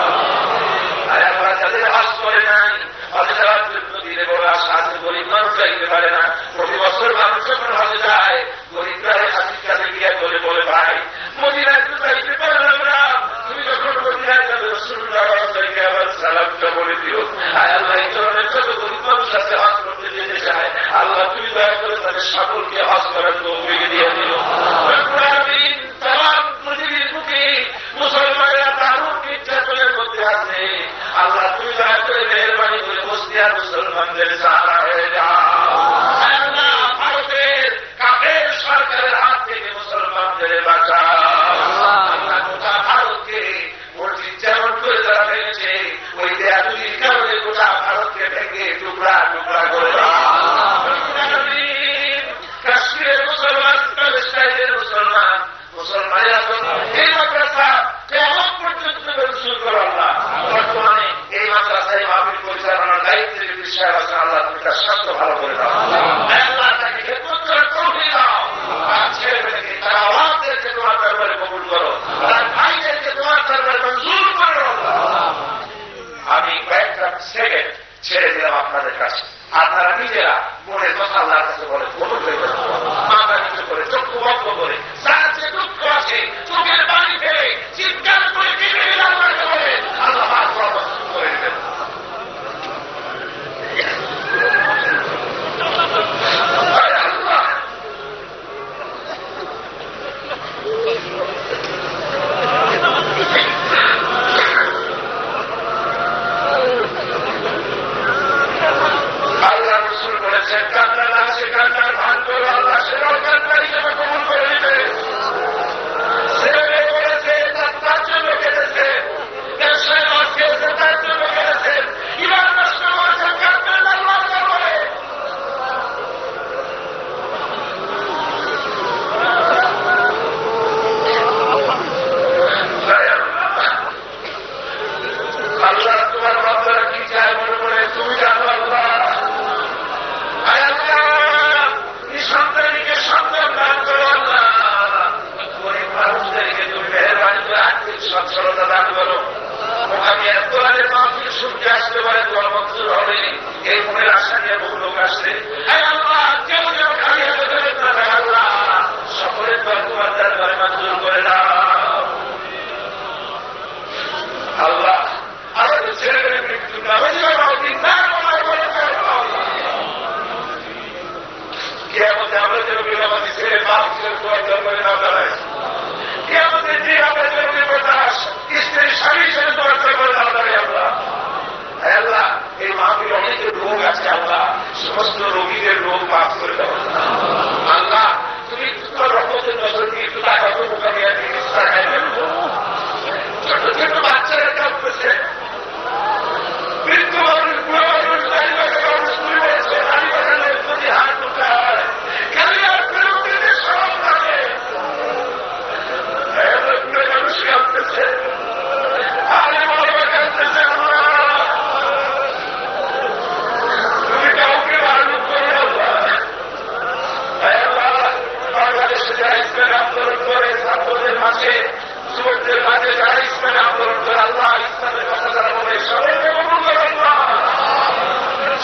আর আমরা যাদের হজ করে নাই, হজে যাওয়ার জন্য দিলে বড় আশা আছে, গরিব মানুষ যাইতে পারে না। প্রতি বছর মানুষ যখন হজে যায়, গরিবরা হাসির কাছে গিয়ে বলে বলে ভাই মদিনায় তো যাইতে পারলাম না, তুমি যখন মদিনায় যাবে রাসূলুল্লাহ সাল্লাল্লাহু আবার সালামটা বলে দিও। আয় আল্লাহ, এই ধরনের যত গরিব মানুষ আছে হজ করতে যেতে চায়, আল্লাহ তুমি দয়া করে তাদের সকলকে হজ করার তৌফিক দিয়ে দিও। তামাম পৃথিবীর বুকে মুসলমানেরা দারুণ নির্যাতনের মধ্যে আছে, আল্লাহ তুমি দয়া করে মেহেরবানি করে বসনিয়ার মুসলমানদের সাহারা হয়ে যাও। আল্লাহ ভারতের কাফের সরকারের হাত থেকে মুসলমানদের বাঁচাও। আল্লাহ গোটা ভারতকে মসজিদ যেমন করে তারা ভেঙেছে, ওই দেয়ালগুলির কারণে গোটা ভারতকে ভেঙে টুকরা টুকরা করে দাও। কাশ্মীরের মুসলমান, প্যালেস্টাইনের মুসলমান, মুসলমানেরা এই মাদ্রাসা কেমন পর্যন্ত শুরু করো আল্লাহ। বর্তমানে এই মাদ্রাসায় মাহফিল পরিচালনার দায়িত্বে যে বিষয় আছে, আল্লাহ তুমি তার স্বাস্থ্য ভালো করে দাও। আল্লাহ তাকে খেদমত করার তৌফিক দাও। তার ছেলেমেয়েকে, তার আওলাদদেরকে তোমার দরবারে কবুল করো, তার ভাইদেরকে তোমার দরবারে মঞ্জুর করো। আমি কয়েকটা সেকেন্ড ছেড়ে দিলাম আপনাদের কাছে, আপনারা নিজেরা মনের কথা আল্লাহর কাছে বলে কবুল হয়ে যাবে। মাথা নিচু করে, চক্ষু বন্ধ করে, যার যে দুঃখ আছে চোখের পানি ফেলে চিৎকার করে কেঁদে সমস্ত রোগীদের রোগ মাফ করে দাও। আল্লাহ তুমি তোমার রহমতের নজর দিয়ে একটু টাকা তো মোকাবিলা চিকিৎসা খাইবেন। ছোট ছোট বাচ্চারা কাঁদতেছে, বৃদ্ধ মানুষ, বুড়ো মানুষ, নারী মানুষ, স্ত্রী মানুষ, নারী বাগানের প্রতি হাত উঠায় খালি আর ফেরতের সব লাগে। বুড়ো মানুষ কাঁদতেছে, আরে বাবা কাঁদতেছে। তুমি কাউকে মারুক করো বাংলাদেশে যারা ইসলামের আন্দোলন করে, ছাত্রদের মাঝে, যুবকদের মাঝে যারা ইসলামের আন্দোলন করে, আল্লাহ ইসলামের কথা যারা বলে সকলকে কবুল করেন না।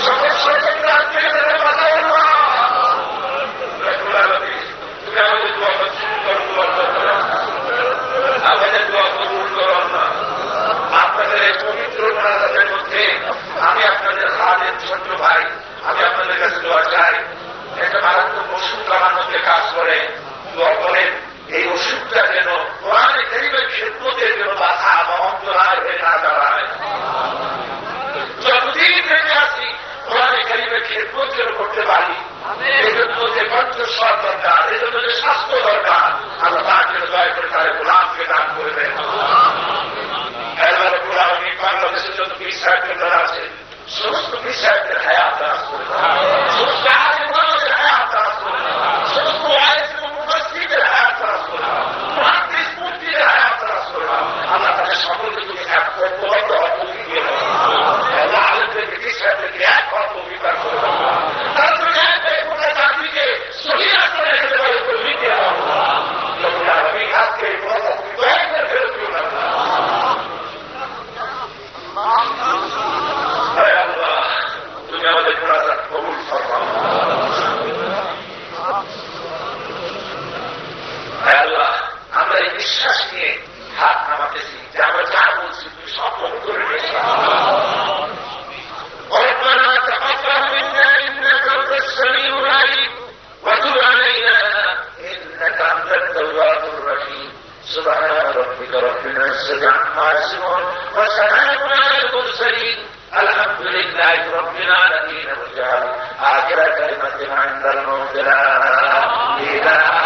সকল সরকাররা আজকে তাদের কথা বলবা। তুমি আমাদের দোয়া করো, আমাদের দোয়া কবুল করো না। আপনাদের এই পবিত্র নাজাতের মধ্যে আমি আপনাদের হাতের ছোট্ট ভাই, আমি আপনাদের কাছে দোয়া চাই। একটা মারাত্মক ওষুধ আমার মধ্যে কাজ করে, দোয়া করেন এই ওষুধটা যেন কোরআনে কারীমের খেদমতের জন্য বাধা বা অন্তরায় হয়ে না দাঁড়ায়। যতদিন বেঁচে আছি কোরআনে কারীমের খেদমত যেন করতে পারি। এই জন্য যে কণ্ঠস্বর দরকার, এই জন্য যে স্বাস্থ্য দরকার, আল্লাহ তার জন্য দয়া করে তার গোলামকে দান করে দেন। বাংলাদেশের যত পীর সাহেবদের আছে সমস্ত পীর সাহেবদের হায়াত দারাজ করে দেন, সমস্ত আলেম ওলামাদের হায়াত দারাজ করে দেন, সমস্ত ওয়াইজ এবং মুফাসসিরদের হায়াত দারাজ করে দেন, মুহাদ্দিস মুফতিদের হায়াত দারাজ করে দেন। আল্লাহ তাদের সকলকে তুমি এক ঐক্যবদ্ধ হওয়ার তৌফিক দিয়ে দাও। আল্লাহ আলেমদেরকে পীর সাহেবদেরকে এক হওয়ার তৌফিক দান করে দাও। তারা তুমি এক হয়ে গোটা জাতিকে সহিহ রাস্তায় রেখে দেওয়ার তৌফিক দিয়ে দাও। রব্বুল আলামিন আজকে এই কথা তুমি দয়া করে ফেরত দিও না। তুমি আমাদের মুনাজাত কবুল ফরমাও। আল্লাহ আমরা এই বিশ্বাস নিয়ে হাত নামাতেছি যে আমরা যা বলছি তুমি সব কবুল করে নিয়েছি। ربنا تقبل منا انك انت السميع العليم وتب علينا انك انت التواب الرحيم. سبحان ربك رب العزة عما يصفون وسلام على المرسلين الحمد لله رب العالمين. واجعل آخر كلمة عند الموت لا إله